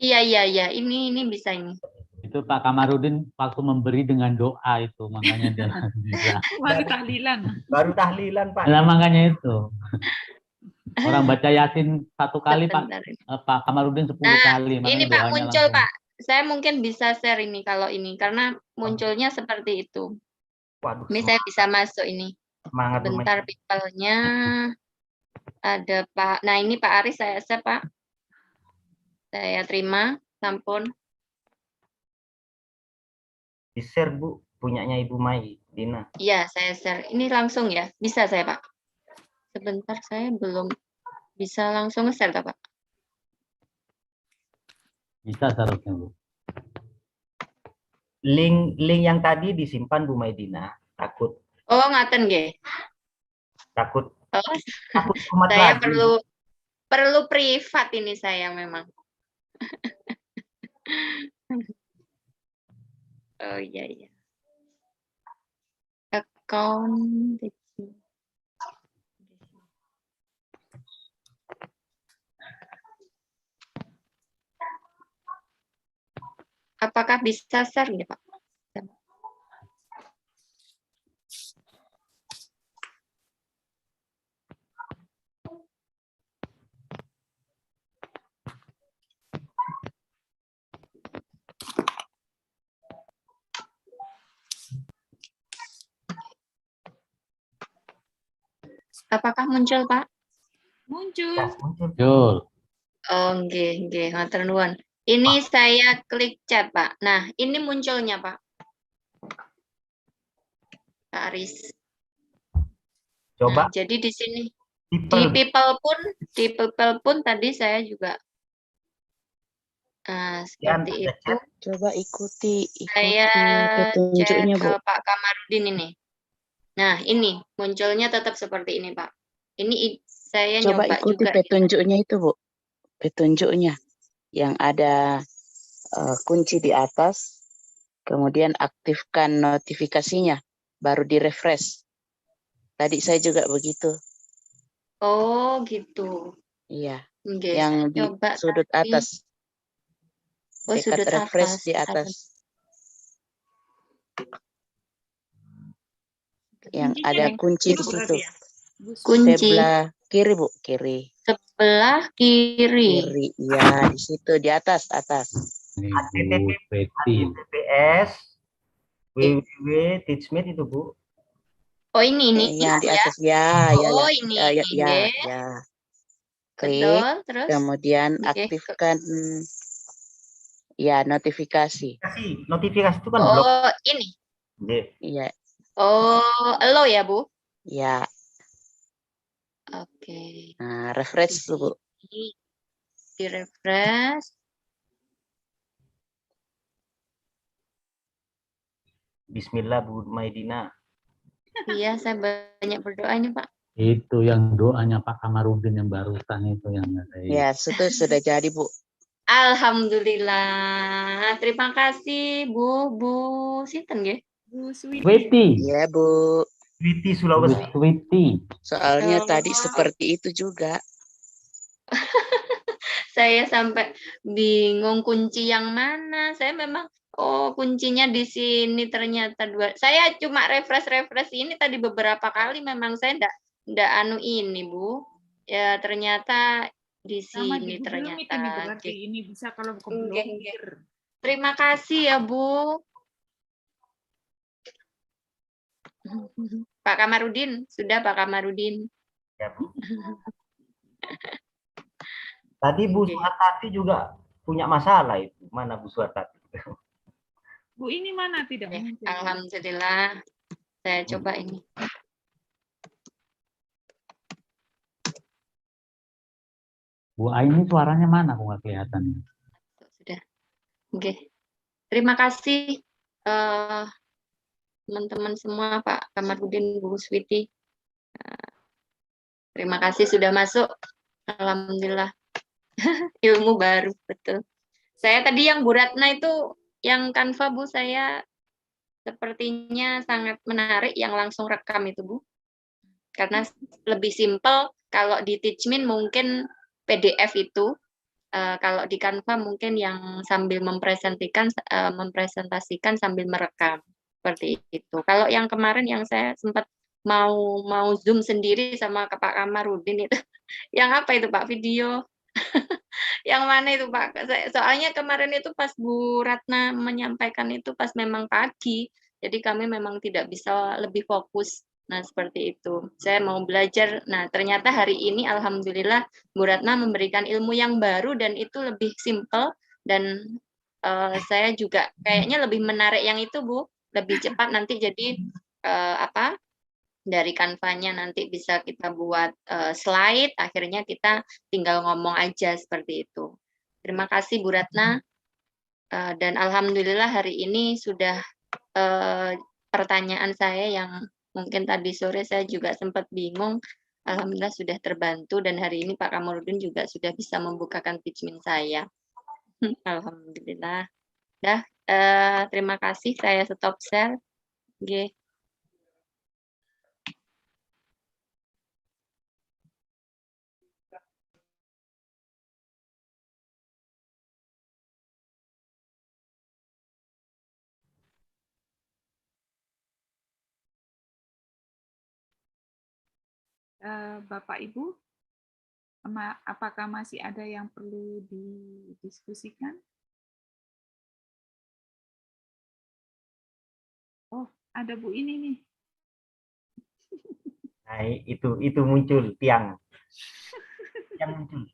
S9: Iya. Ini bisa ini.
S2: Itu Pak Kamarudin waktu memberi dengan doa itu, makanya dia bisa.
S3: Baru
S10: tahlilan Pak.
S2: Nah, makanya itu. Orang baca Yasin 1 kali Pak Kamarudin 10 kali.
S9: Ini Pak muncul langsung. Pak. Saya mungkin bisa share ini kalau ini karena munculnya seperti itu.
S10: Waduh,
S9: ini saya bisa masuk ini.
S10: Semangat
S9: bentar people-nya ada Pak. Nah ini Pak Aris saya share Pak. Saya terima, sampun.
S10: Di-share Bu, punyanya Ibu Maidina.
S9: Iya, saya share. Ini langsung ya, bisa saya Pak. Sebentar, saya belum bisa langsung nge-share Pak.
S2: Bisa seharusnya Bu.
S10: Link yang tadi disimpan Bu Maidina, takut.
S9: Oh, ngaten nggih.
S10: Takut.
S9: Oh,
S10: takut
S9: saya
S10: lagi.
S9: perlu privat ini saya memang. Oh iya. Account. Apakah bisa share ya Pak? Apakah muncul Pak?
S3: Muncul.
S9: Oh nggih, matur nuwun. Ini saya klik chat, Pak. Nah, ini munculnya, Pak. Pak Aris.
S10: Coba.
S9: Nah, jadi di sini di people pun tadi saya juga seperti itu.
S11: Coba ikuti
S9: Saya
S11: petunjuknya,
S9: chat ke
S11: Bu.
S9: Pak Kamarudin ini. Nah, ini munculnya tetap seperti ini, Pak. Ini saya
S11: Coba
S9: nyoba
S11: ikuti
S9: juga.
S11: petunjuknya itu, Bu. Petunjuknya yang ada kunci di atas. Kemudian aktifkan notifikasinya, baru di-refresh. Tadi saya juga begitu.
S9: Oh, gitu.
S11: Iya,
S9: Oke,
S11: yang
S9: saya
S11: di
S9: coba
S11: sudut
S9: tadi.
S11: atas.
S9: Oh,
S11: Tekan
S9: sudut
S11: refresh
S9: atas.
S11: di atas. Yang ada kunci di situ.
S9: Kunci.
S11: Sebelah kiri, Bu, kiri.
S9: Sebelah kiri.
S11: Kiri, ya, di situ, di atas.
S10: HTTPS www.teachmeet itu, Bu.
S9: Oh, ini
S11: Yang di
S9: ya.
S11: atas, ya.
S9: Ini.
S11: Klik,
S9: Betul, terus.
S11: kemudian
S9: Oke.
S11: aktifkan ya notifikasi.
S10: Notifikasi itu kan blok.
S9: Oh, ini.
S11: Iya.
S9: Oh, elo ya, Bu?
S11: Ya.
S9: Oke.
S11: Nah, refresh tuh, Bu.
S9: Di refresh.
S10: Bismillah, Bu Maidina.
S9: Iya, saya banyak berdoa ini, Pak.
S2: Itu yang doanya Pak Kamarudin yang barusan itu yang
S11: Ya, sudah jadi, Bu.
S9: Alhamdulillah. Terima kasih, Bu Sinten nggih?
S3: Bu
S2: Switi.
S11: Iya, Bu.
S10: Switi Sulawesi.
S2: Switi.
S11: Soalnya tadi seperti itu juga.
S9: Saya sampai bingung kunci yang mana. Saya memang kuncinya di sini ternyata 2. Saya cuma refresh ini tadi beberapa kali memang saya ndak anu ini, Bu. Ya ternyata di sini ternyata.
S3: Ini berarti ini bisa kalau keblokir.
S9: Terima kasih ya, Bu. Pak Kamarudin, sudah Pak Kamarudin.
S10: Ya, Bu. Tadi Bu Suhartati juga punya masalah itu. Mana Bu Suhartati?
S3: Bu ini mana tidak muncul?
S9: Alhamdulillah. Saya coba ini.
S2: Bu Aini suaranya mana kok nggak kelihatan?
S9: Sudah. Oke. Terima kasih teman-teman semua, Pak Kamarudin, Bu Switi. Terima kasih sudah masuk. Alhamdulillah. Ilmu baru, betul. Saya tadi yang Bu Ratna itu, yang Canva, Bu, saya sepertinya sangat menarik yang langsung rekam itu, Bu. Karena lebih simpel, kalau di Teachmeet mungkin PDF itu, kalau di Canva mungkin yang sambil mempresentasikan sambil merekam. Seperti itu. Kalau yang kemarin yang saya sempat mau Zoom sendiri sama Pak Kamarudin itu, yang apa itu Pak, video? Yang mana itu Pak? Soalnya kemarin itu pas Bu Ratna menyampaikan itu pas memang pagi, jadi kami memang tidak bisa lebih fokus. Nah seperti itu. Saya mau belajar. Nah ternyata hari ini alhamdulillah Bu Ratna memberikan ilmu yang baru dan itu lebih simpel dan saya juga kayaknya lebih menarik yang itu Bu. Lebih cepat nanti jadi dari Canva-nya nanti bisa kita buat slide, akhirnya kita tinggal ngomong aja seperti itu. Terima kasih Bu Ratna, dan alhamdulillah hari ini sudah pertanyaan saya yang mungkin tadi sore saya juga sempat bingung, alhamdulillah sudah terbantu dan hari ini Pak Kamarudin juga sudah bisa membukakan Teachmeet saya. Alhamdulillah. Dah, terima kasih, saya stop share. Oke.
S3: Bapak Ibu, apakah masih ada yang perlu didiskusikan? Oh, ada Bu ini nih.
S10: Nah, itu muncul tiang muncul.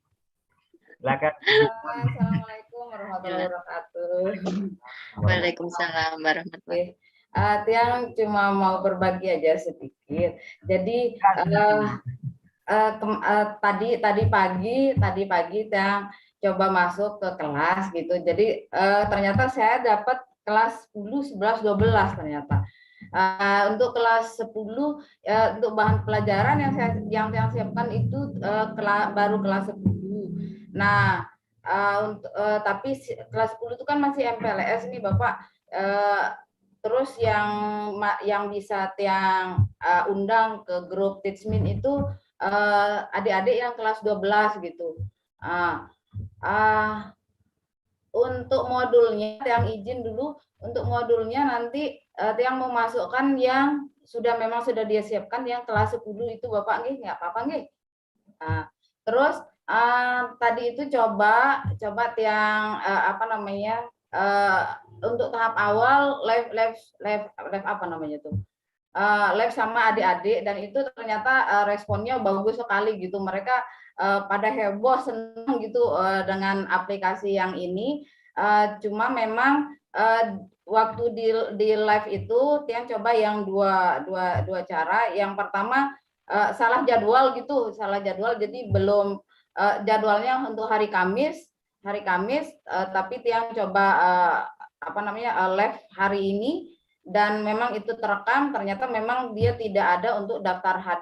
S10: Silakan.
S12: Assalamualaikum warahmatullahi wabarakatuh.
S9: Waalaikumsalam warahmatullahi wabarakatuh.
S12: Tiang cuma mau berbagi aja sedikit. Jadi tadi pagi Tiang coba masuk ke kelas gitu. Jadi ternyata saya dapat kelas 10, 11, 12 ternyata. Untuk kelas 10 untuk bahan pelajaran yang saya siapkan itu baru kelas 10. Nah, tapi kelas 10 itu kan masih MPLS nih Bapak. terus yang bisa tiang undang ke grup Teachmin itu adik-adik yang kelas 12 gitu. Untuk modulnya tiang izin dulu, untuk modulnya nanti tiang mau masukkan yang memang sudah dia siapkan yang kelas 10 itu Bapak nggih, nggak apa-apa nggih. Terus tadi itu coba tiang apa namanya, untuk tahap awal live apa namanya tuh, live sama adik-adik, dan itu ternyata responnya bagus sekali gitu. Mereka pada heboh, senang gitu dengan aplikasi yang ini. Cuma memang waktu di live itu tiang coba yang dua cara. Yang pertama salah jadwal gitu, jadi belum jadwalnya untuk hari Kamis, tapi tiang coba apa namanya, live hari ini, dan memang itu terekam. Ternyata memang dia tidak ada untuk daftar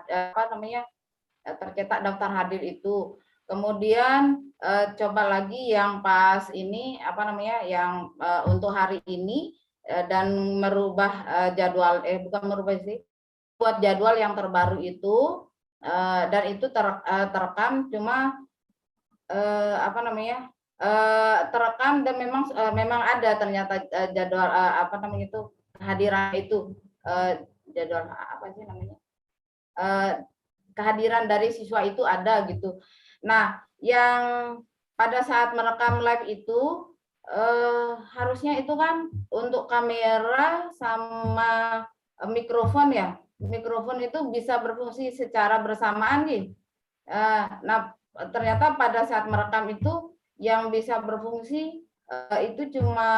S12: tercetak daftar hadir itu. Kemudian coba lagi yang pas ini apa namanya, yang untuk hari ini, dan merubah jadwal, bukan merubah sih, buat jadwal yang terbaru itu, dan itu terekam. Cuma apa namanya, terekam, dan memang ada ternyata jadwal apa namanya itu, kehadiran itu, jadwal apa sih namanya, kehadiran dari siswa itu ada gitu. Nah, yang pada saat merekam live itu harusnya itu kan untuk kamera sama mikrofon ya. Mikrofon itu bisa berfungsi secara bersamaan nih. Nah, ternyata pada saat merekam itu yang bisa berfungsi itu cuma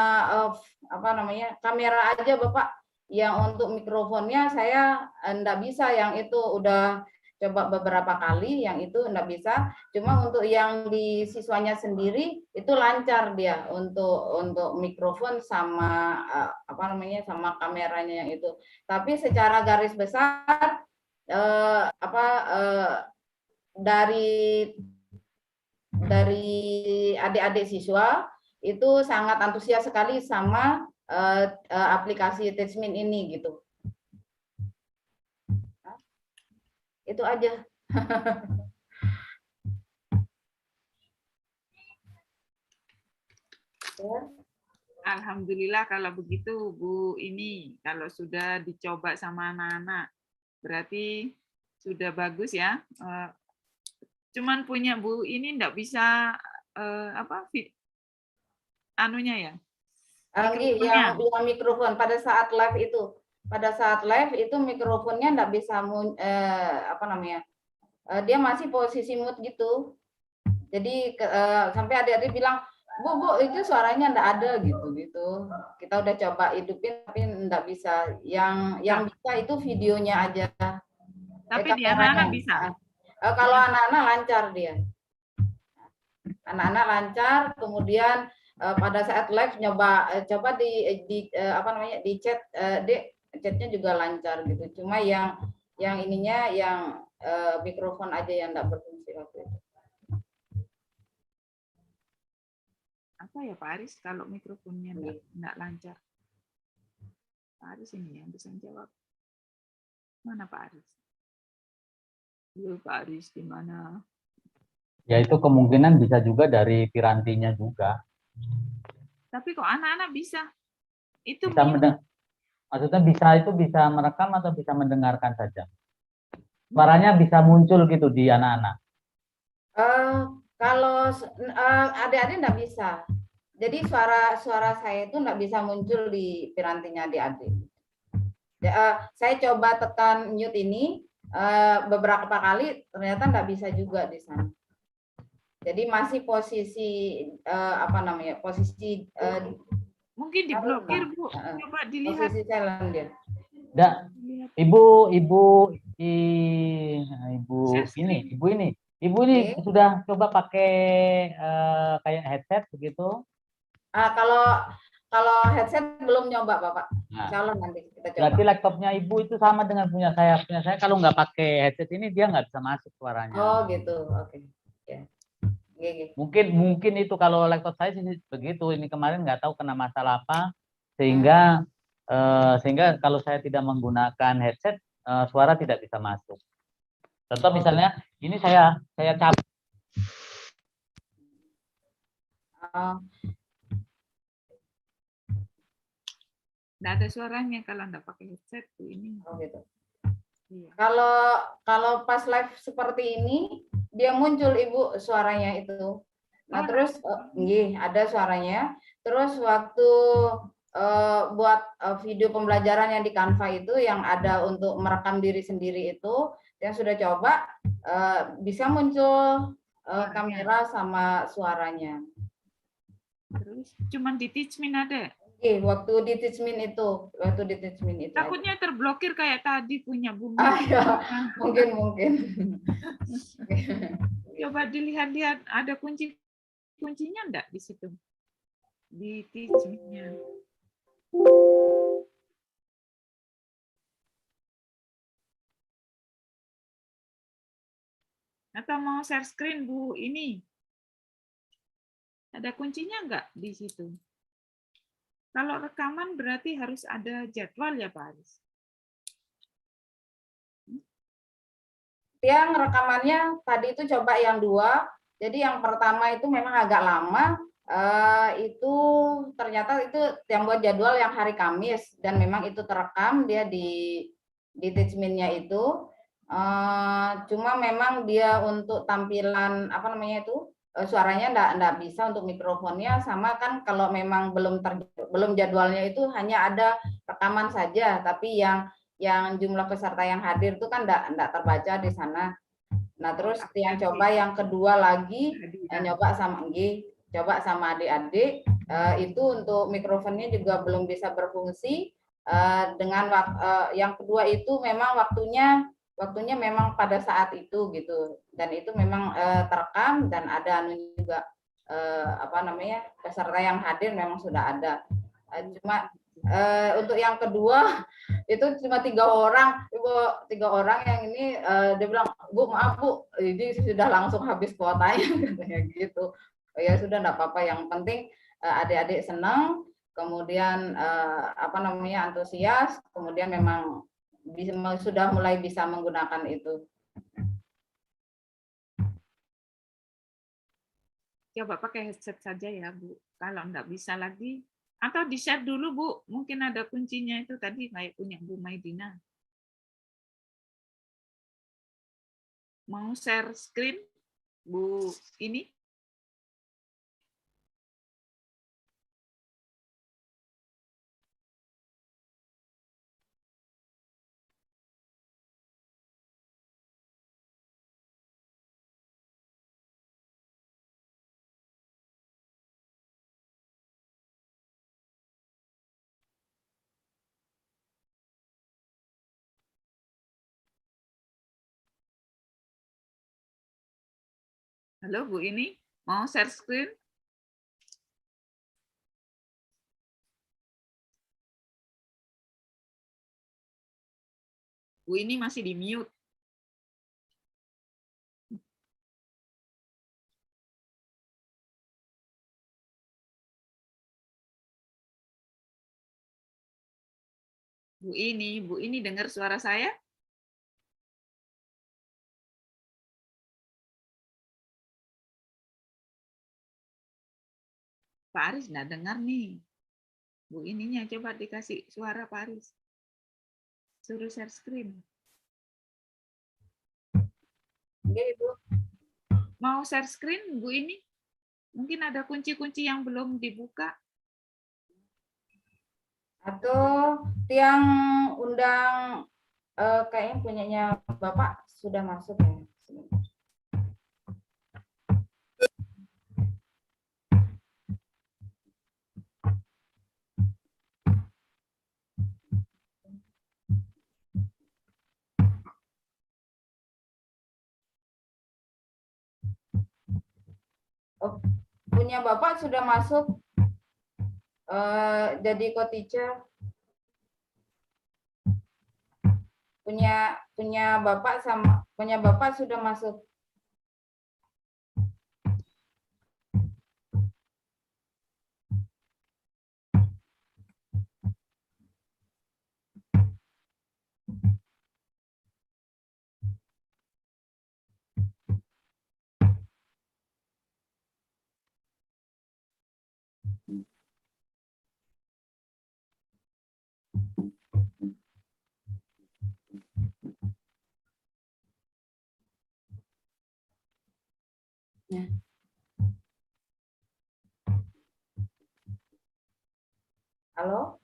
S12: apa namanya, kamera aja Bapak. Yang untuk mikrofonnya saya enggak bisa, yang itu udah coba beberapa kali, yang itu enggak bisa. Cuma untuk yang di siswanya sendiri itu lancar dia untuk mikrofon sama apa namanya, sama kameranya yang itu. Tapi secara garis besar dari adik-adik siswa itu sangat antusias sekali sama aplikasi Teachmin ini gitu. Itu aja.
S3: Alhamdulillah kalau begitu Bu. Ini kalau sudah dicoba sama anak-anak berarti sudah bagus ya. Cuman punya Bu ini enggak bisa apa anunya ya.
S12: Yang mikrofon pada saat live itu. Pada saat live itu mikrofonnya enggak bisa apa namanya? Dia masih posisi mute gitu. Jadi sampai adik-adik bilang, Bu, itu suaranya enggak ada gitu. Kita udah coba hidupin tapi enggak bisa. Yang bisa itu videonya aja.
S3: Tapi di anak-anak bisa.
S12: Kalau anak-anak lancar dia. Anak-anak lancar, kemudian pada saat live coba di apa namanya, di chat, chatnya juga lancar gitu. Cuma yang ininya, yang mikrofon aja yang enggak berfungsi waktu itu.
S3: Apa ya Pak Aris kalau mikrofonnya enggak lancar? Pak Aris ini yang bisa jawab. Mana Pak Aris? Pak Aris di mana?
S2: Ya itu kemungkinan bisa juga dari pirantinya juga.
S3: Tapi kok anak-anak bisa? Itu
S2: bisa maksudnya bisa merekam atau bisa mendengarkan saja. Suaranya bisa muncul gitu di anak-anak.
S12: Kalau adik-adik enggak bisa. Jadi suara saya itu enggak bisa muncul di pirantinya adik-adik. Saya coba tekan mute ini beberapa kali, ternyata enggak bisa juga di sana. Jadi masih posisi apa namanya, posisi
S3: mungkin diblokir Bu, coba dilihat.
S12: Posisi silent dia.
S2: Ibu ini sudah coba pakai kayak headset begitu?
S12: Kalau headset belum nyoba Bapak. Insya Allah nanti kita coba.
S2: Berarti laptopnya Ibu itu sama dengan punya saya. Punya saya kalau nggak pakai headset ini dia nggak bisa masuk suaranya.
S12: Oh gitu, oke. Ya.
S2: Mungkin itu kalau laptop saya sih begitu. Ini kemarin nggak tahu kena masalah apa. sehingga kalau saya tidak menggunakan headset, suara tidak bisa masuk. Contoh misalnya ini saya cabut.
S3: Nggak ada suaranya kalau nggak pakai headset tuh ini.
S12: Oh gitu.
S3: Iya.
S12: Kalau pas live seperti ini dia muncul Ibu suaranya itu. Nah terus ada suaranya. Terus waktu buat video pembelajaran yang di Canva itu yang ada untuk merekam diri sendiri itu yang sudah coba bisa muncul kamera sama suaranya.
S3: Terus cuman di Teachmin ada.
S12: Waktu di Teachmin itu,
S3: Takutnya terblokir kayak tadi punya Bumi.
S12: Ya, mungkin.
S3: Coba dilihat-lihat ada kuncinya enggak di situ? Di Teachmin-nya. Atau mau share screen Bu ini? Ada kuncinya enggak di situ? Kalau rekaman berarti harus ada jadwal ya Pak Aris?
S12: Yang rekamannya tadi itu coba yang 2. Jadi yang pertama itu memang agak lama. Itu ternyata itu yang buat jadwal yang hari Kamis dan memang itu terekam dia di Teachmin-nya itu. Cuma memang dia untuk tampilan apa namanya itu suaranya enggak bisa untuk mikrofonnya, sama kan kalau memang belum jadwalnya itu hanya ada rekaman saja, tapi yang jumlah peserta yang hadir itu kan enggak terbaca di sana. Nah terus yang coba yang kedua lagi coba sama adik-adik itu untuk mikrofonnya juga belum bisa berfungsi. Dengan yang kedua itu memang waktunya memang pada saat itu gitu, dan itu memang terekam dan ada juga apa namanya peserta yang hadir memang sudah ada. Cuma untuk yang kedua itu cuma 3 orang, Ibu, 3 orang yang ini dia bilang, Bu maaf Bu, ini sudah langsung habis kuotanya katanya gitu. Ya sudah enggak apa-apa, yang penting adik-adik senang, kemudian apa namanya antusias, kemudian memang sudah mulai bisa menggunakan itu.
S3: Coba pakai headset saja ya Bu. Kalau enggak bisa lagi, atau di-share dulu Bu. Mungkin ada kuncinya itu tadi kayak punya Bu Maidina. Mau share screen Bu ini? Halo Bu ini, mau share screen? Bu ini masih di mute. Bu ini dengar suara saya? Pak Aris nggak dengar nih. Bu ininya coba dikasih suara Pak Aris. Suruh share screen. Mau share screen Bu ini? Mungkin ada kunci-kunci yang belum dibuka.
S12: Atau yang undang kayaknya punyanya Bapak sudah masuk ya. Oh, punya Bapak sudah masuk jadi co-teacher. Punya Bapak sudah masuk. Ya. Halo?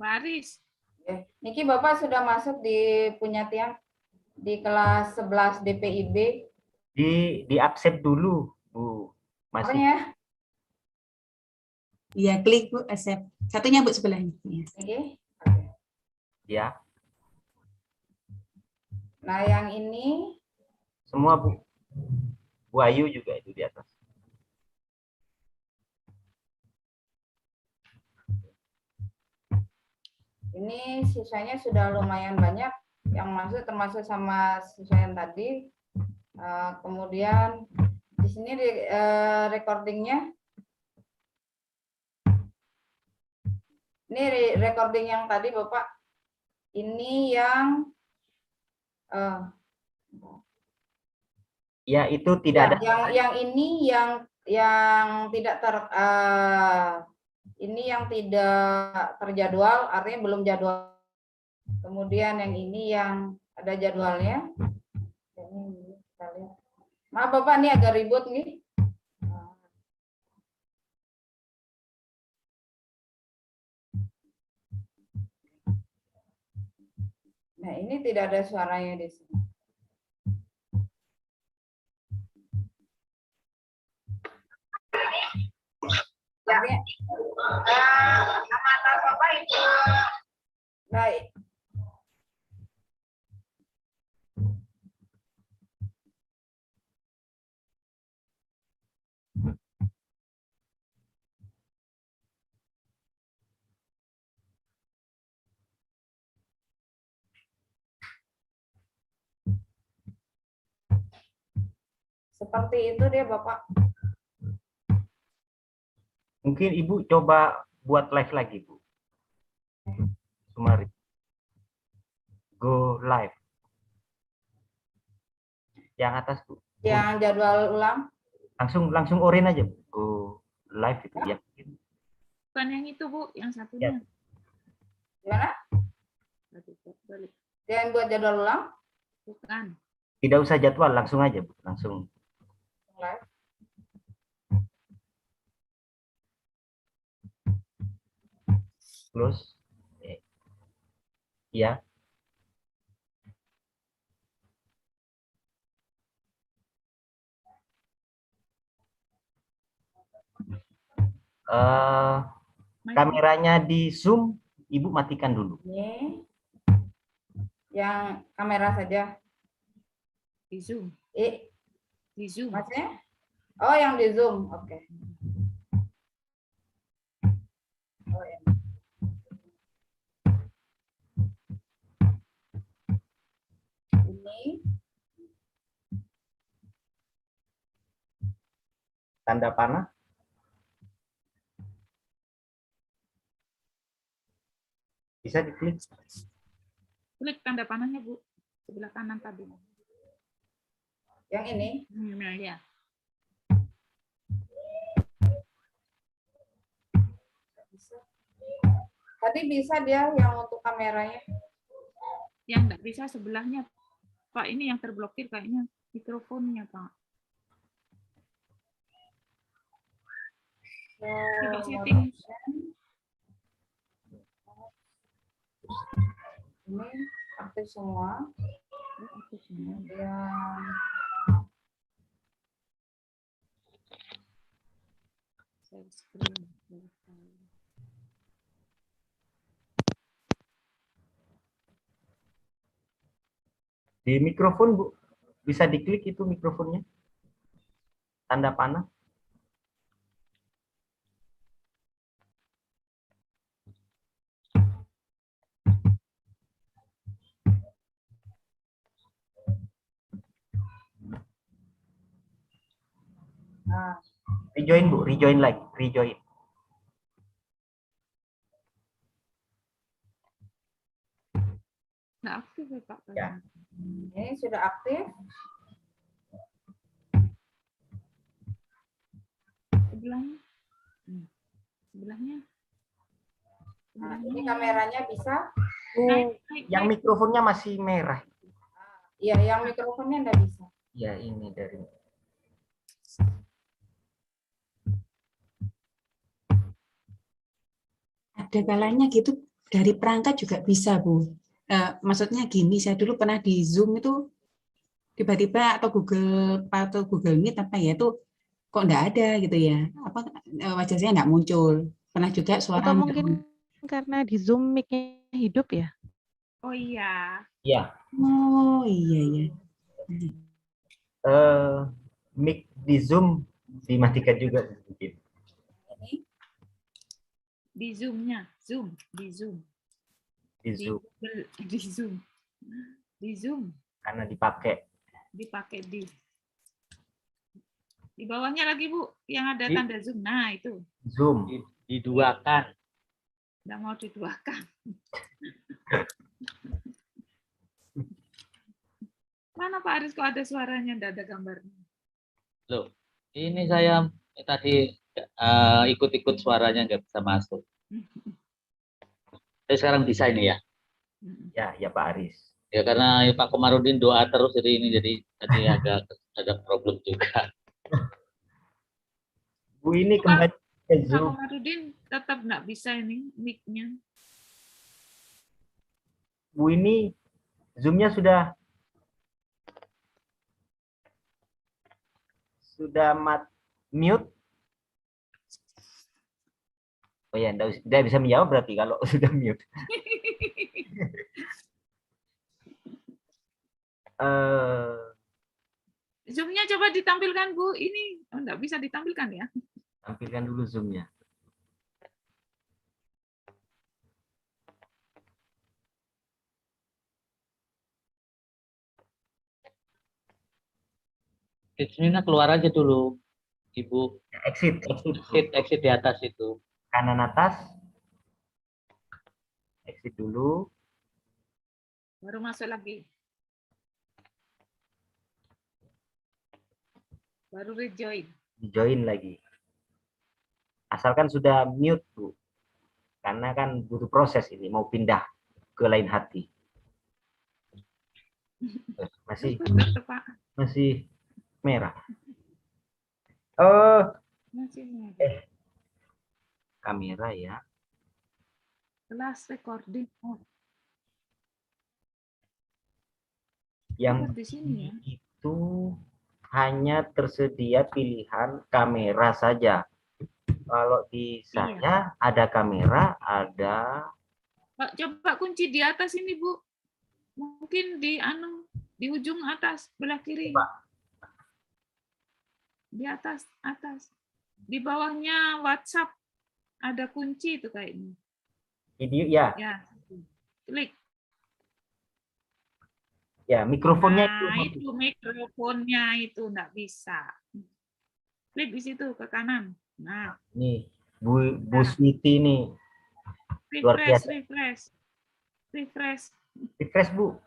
S3: Waris.
S12: Niki Bapak sudah masuk di punya tiang di kelas 11 DPIB.
S10: Di accept dulu, Bu. Masih.
S12: Apanya?
S5: Iya, klik Bu, accept. Satunya Bu sebelahnya. Ya.
S12: Oke.
S10: Ya.
S12: Nah, yang ini
S10: Semua Bu. Bu Ayu juga itu di atas.
S12: ini siswanya sudah lumayan banyak yang masuk, termasuk sama siswa yang tadi. Kemudian di sini recordingnya. Ini recording yang tadi Bapak. Ini yang
S10: Ya, itu tidak ada.
S12: Yang ini yang tidak ini yang tidak terjadwal, artinya belum jadwal. Kemudian yang ini yang ada jadwalnya. Ini kita lihat. Maaf Bapak, ini agak ribut nih. Nah, ini tidak ada suaranya di sini. Amanah Bapak itu. Baik. Seperti itu dia Bapak.
S10: Mungkin Ibu coba buat live lagi, Bu. Mari. Go live. Yang atas, Bu.
S12: Yang jadwal ulang.
S10: Langsung oren aja, Bu. Go live itu ya.
S3: Bukan yang itu, Bu, yang satunya.
S12: Gimana? Yang buat jadwal ulang?
S3: Bukan.
S10: Tidak usah jadwal, langsung aja, Bu. Langsung.
S12: Live.
S10: Close. Ya. Kameranya di zoom, Ibu matikan dulu.
S12: Ini yang kamera saja.
S3: Di zoom.
S12: Di
S3: zoom.
S12: Maksudnya? Oh, yang di zoom. Oke. Oh, ya. Ini
S10: tanda panah. Bisa diklik.
S3: Klik tanda panahnya, Bu. Sebelah kanan tadi.
S12: Yang ini?
S3: Ya.
S12: Tadi bisa dia yang untuk kameranya.
S3: Yang enggak bisa sebelahnya, Pak. Ini yang terblokir kayaknya mikrofonnya, Pak. Coba setting.
S12: Ini aktif semua.
S10: Di mikrofon, Bu. Bisa diklik itu mikrofonnya. Tanda panah.
S12: Nah,
S10: rejoin, Bu. Rejoin lagi. Rejoin.
S3: Nggak aktif ya, Pak?
S12: Ya. Ini sudah aktif.
S3: Sebelahnya. Sebelahnya.
S12: Nah, ini kameranya bisa.
S10: Yang mikrofonnya masih merah.
S12: Iya, yang mikrofonnya enggak bisa.
S10: Ya, ini dari.
S5: Ada kalanya gitu dari perangkat juga bisa, Bu. Maksudnya gini, saya dulu pernah di Zoom itu tiba-tiba atau Google Meet apa ya itu kok enggak ada gitu ya. Wajah saya enggak muncul. Pernah juga suara
S13: Atau
S5: enggak
S13: mungkin
S5: muncul.
S13: karena di Zoom mic-nya hidup ya?
S3: Oh iya.
S10: Iya.
S5: Oh iya.
S10: Mic di Zoom dimatikan juga mungkin.
S3: Di Zoom-nya, di Zoom.
S10: Di Zoom.
S3: Di Zoom. Di Zoom.
S10: Karena dipakai.
S3: Dipakai di bawahnya lagi, Bu, yang ada tanda Zoom. Nah, itu.
S10: Zoom.
S2: Diduakan.
S3: Nggak mau diduakan. Mana Pak Aris kok ada suaranya, nggak ada gambarnya?
S2: Loh, ini saya tadi ikut-ikut suaranya nggak bisa masuk. Tapi sekarang bisa ini ya?
S10: Ya Pak Aris.
S2: Ya karena Pak Komarudin doa terus jadi tadi agak ada problem juga.
S10: Bu ini kembali ke
S3: Pak
S10: Zoom.
S3: Komarudin tetap nggak bisa ini mic-nya.
S10: Bu ini Zoom-nya sudah mute. Oh ya, tidak bisa menjawab berarti kalau sudah mute.
S3: Zoom-nya coba ditampilkan, Bu. Ini nggak bisa ditampilkan ya?
S10: Tampilkan dulu Zoom-nya.
S2: Ini keluar aja dulu, Ibu. Exit di atas itu.
S10: Kanan atas. Exit dulu.
S3: Baru masuk lagi. Baru rejoin.
S10: Join lagi. Asalkan sudah mute, Bu. Karena kan butuh proses ini, mau pindah ke lain hati. Masih merah. Kamera ya.
S3: Kelas recording.
S10: Yang
S3: di sini ya.
S10: Itu hanya tersedia pilihan kamera saja. Kalau di saya ada kamera, ada.
S3: Pak, coba kunci di atas ini, Bu. Mungkin di ujung atas belah kiri. Di atas. Di bawahnya WhatsApp ada kunci itu kayaknya.
S10: Video ya.
S3: Ya. Klik.
S10: Ya, mikrofonnya
S3: itu mikrofonnya itu enggak bisa. Klik di situ ke kanan. Nah,
S10: nih Bu Smiti nih. Luar biasa. Refresh, Bu.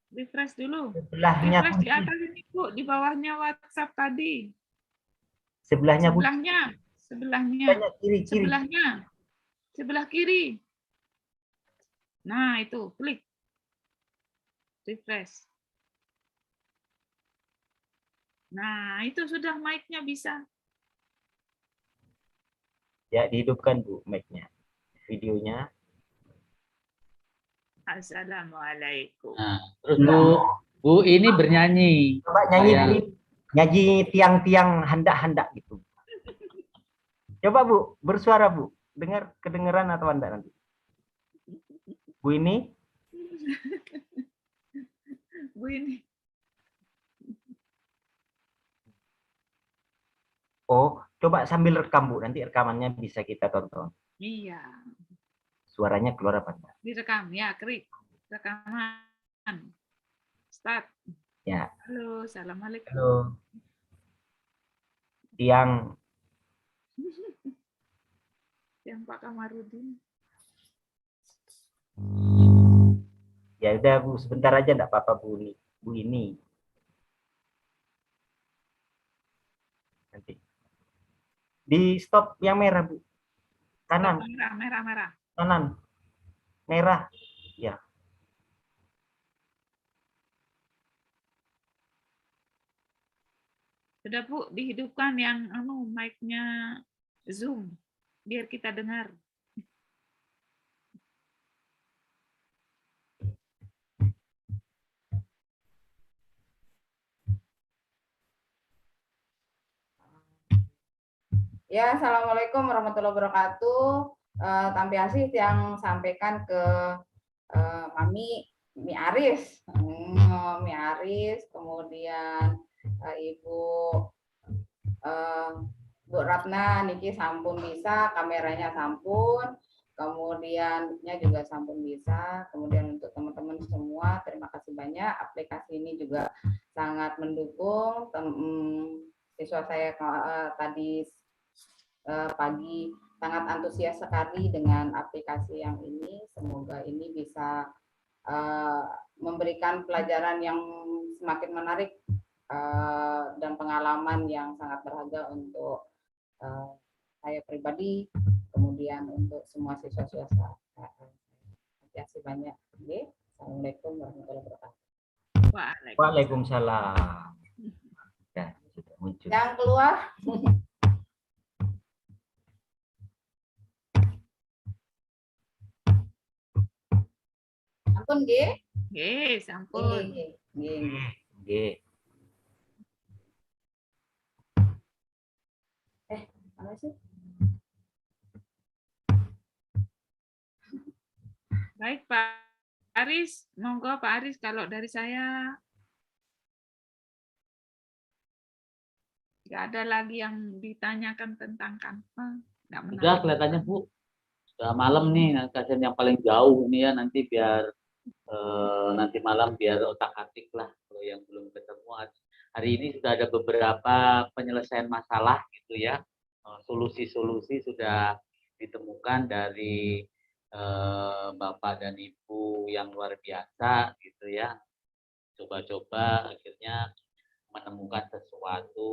S3: Refresh dulu.
S10: Sebelahnya
S3: refresh di atas ini, Bu, di bawahnya WhatsApp tadi.
S10: Sebelahnya, Bu.
S3: Kiri. Sebelah kiri. Nah, itu, klik. Refresh. Nah, itu sudah mic-nya bisa.
S10: Ya, dihidupkan, Bu, mic-nya. Videonya.
S3: Assalamualaikum.
S2: Nah, terus Bu ini bernyanyi.
S10: Coba nyanyi tiang-tiang handak-handak gitu. Coba Bu, bersuara Bu. Kedengeran atau enggak nanti? Bu ini?
S3: Bu ini.
S10: Oh, coba sambil rekam Bu. Nanti rekamannya bisa kita tonton.
S3: Iya.
S10: Suaranya keluar apa enggak?
S3: Direkam ya, klik. Rekaman. Start.
S10: Ya.
S3: Halo, assalamualaikum.
S10: Halo. Tiang
S3: Pak Kamarudin.
S10: Ya udah Bu, sebentar aja enggak apa-apa Bu ini. Nanti. Di stop yang merah Bu. Kanan.
S3: Merah.
S10: Kanan. Merah. Ya.
S3: Sudah Bu, dihidupkan yang mic-nya Zoom biar kita dengar.
S12: Ya, Assalamualaikum warahmatullahi wabarakatuh. Tampi Asih yang sampaikan ke Mami Mi Aris, Mi Aris, kemudian Ibu Bu Ratna, niki sampun bisa, kameranya sampun, kemudiannya juga sampun bisa. Kemudian untuk teman-teman semua, terima kasih banyak. Aplikasi ini juga sangat mendukung. Siswa saya tadi pagi sangat antusias sekali dengan aplikasi yang ini. Semoga ini bisa memberikan pelajaran yang semakin menarik dan pengalaman yang sangat berharga untuk saya pribadi, kemudian untuk semua siswa-siswa. Terima kasih banyak. Assalamualaikum warahmatullahi wabarakatuh.
S10: Waalaikumsalam. Ya, sudah muncul.
S12: Yang keluar. Sampun nggih?
S3: Nggih, sampun.
S10: Nggih.
S12: Mana sih?
S3: Baik Pak Aris, monggo Pak Aris, kalau dari saya nggak ada lagi yang ditanyakan tentang kantor.
S2: Sudah kelihatannya Bu, sudah malam nih, kasihan yang paling jauh nih ya, nanti biar nanti malam biar otak-atik lah kalau yang belum ketemu. Hari ini sudah ada beberapa penyelesaian masalah gitu ya, solusi-solusi sudah ditemukan dari Bapak dan Ibu yang luar biasa gitu ya. Coba-coba akhirnya menemukan sesuatu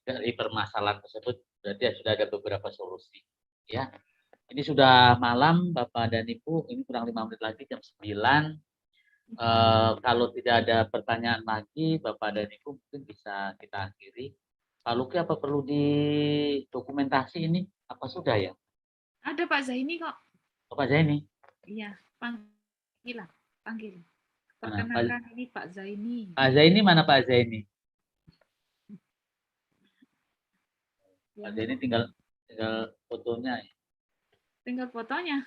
S2: dari permasalahan tersebut, berarti sudah ada beberapa solusi ya. Ini sudah malam Bapak dan Ibu, ini kurang 5 menit lagi jam 9. Kalau tidak ada pertanyaan lagi Bapak dan Ibu mungkin bisa kita akhiri. Pak Luki, apa perlu didokumentasi ini? Apa sudah ya?
S3: Ada Pak Zaini kok.
S2: Oh, Pak Zaini?
S3: Iya, panggil. Perkenalkan, ini Pak Zaini.
S2: Pak Zaini mana Pak Zaini? Pak Zaini tinggal fotonya.
S3: Tinggal fotonya.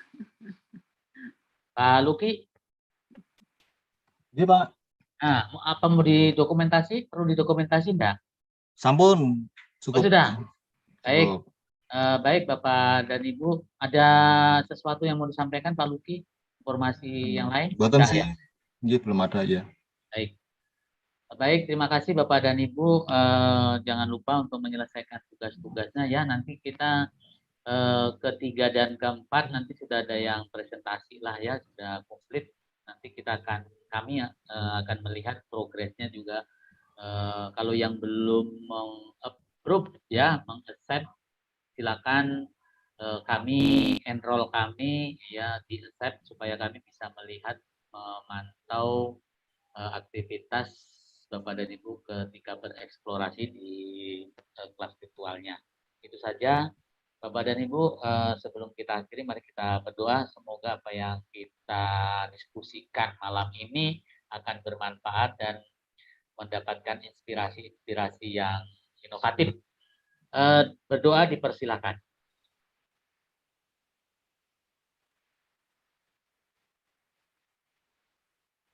S2: Pak Luki?
S1: Iya Pak.
S2: Nah, apa mau didokumentasi? Perlu didokumentasi enggak?
S1: Sampun. Cukup.
S2: Oh, sudah. Baik.
S1: Cukup.
S2: Baik Bapak dan Ibu, ada sesuatu yang mau disampaikan Pak Luki? Informasi yang lain?
S1: Buatan sih, ya? Belum ada ya.
S2: Baik. Baik, terima kasih Bapak dan Ibu. Jangan lupa untuk menyelesaikan tugas-tugasnya ya. Nanti kita ketiga dan keempat nanti sudah ada yang presentasi lah ya, sudah komplit. Nanti kami akan melihat progresnya juga. Kalau yang belum meng-approve ya, meng-accept, silakan kami enroll kami ya di accept supaya kami bisa melihat, memantau aktivitas Bapak dan Ibu ketika bereksplorasi di kelas virtualnya. Itu saja Bapak dan Ibu, sebelum kita akhiri mari kita berdoa semoga apa yang kita diskusikan malam ini akan bermanfaat dan mendapatkan inspirasi-inspirasi yang inovatif. Berdoa dipersilakan.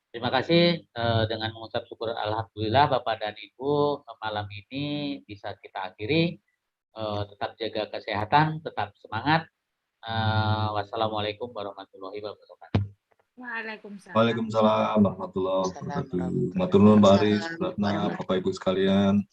S2: Terima kasih dengan mengucap syukur alhamdulillah Bapak dan Ibu, malam ini bisa kita akhiri. Tetap jaga kesehatan, tetap semangat. Wassalamualaikum warahmatullahi wabarakatuh.
S3: Waalaikumsalam.
S1: Waalaikumsalam warahmatullahi wabarakatuh. Matur nuwun Pak Aris, Ratna, Bapak Ibu sekalian.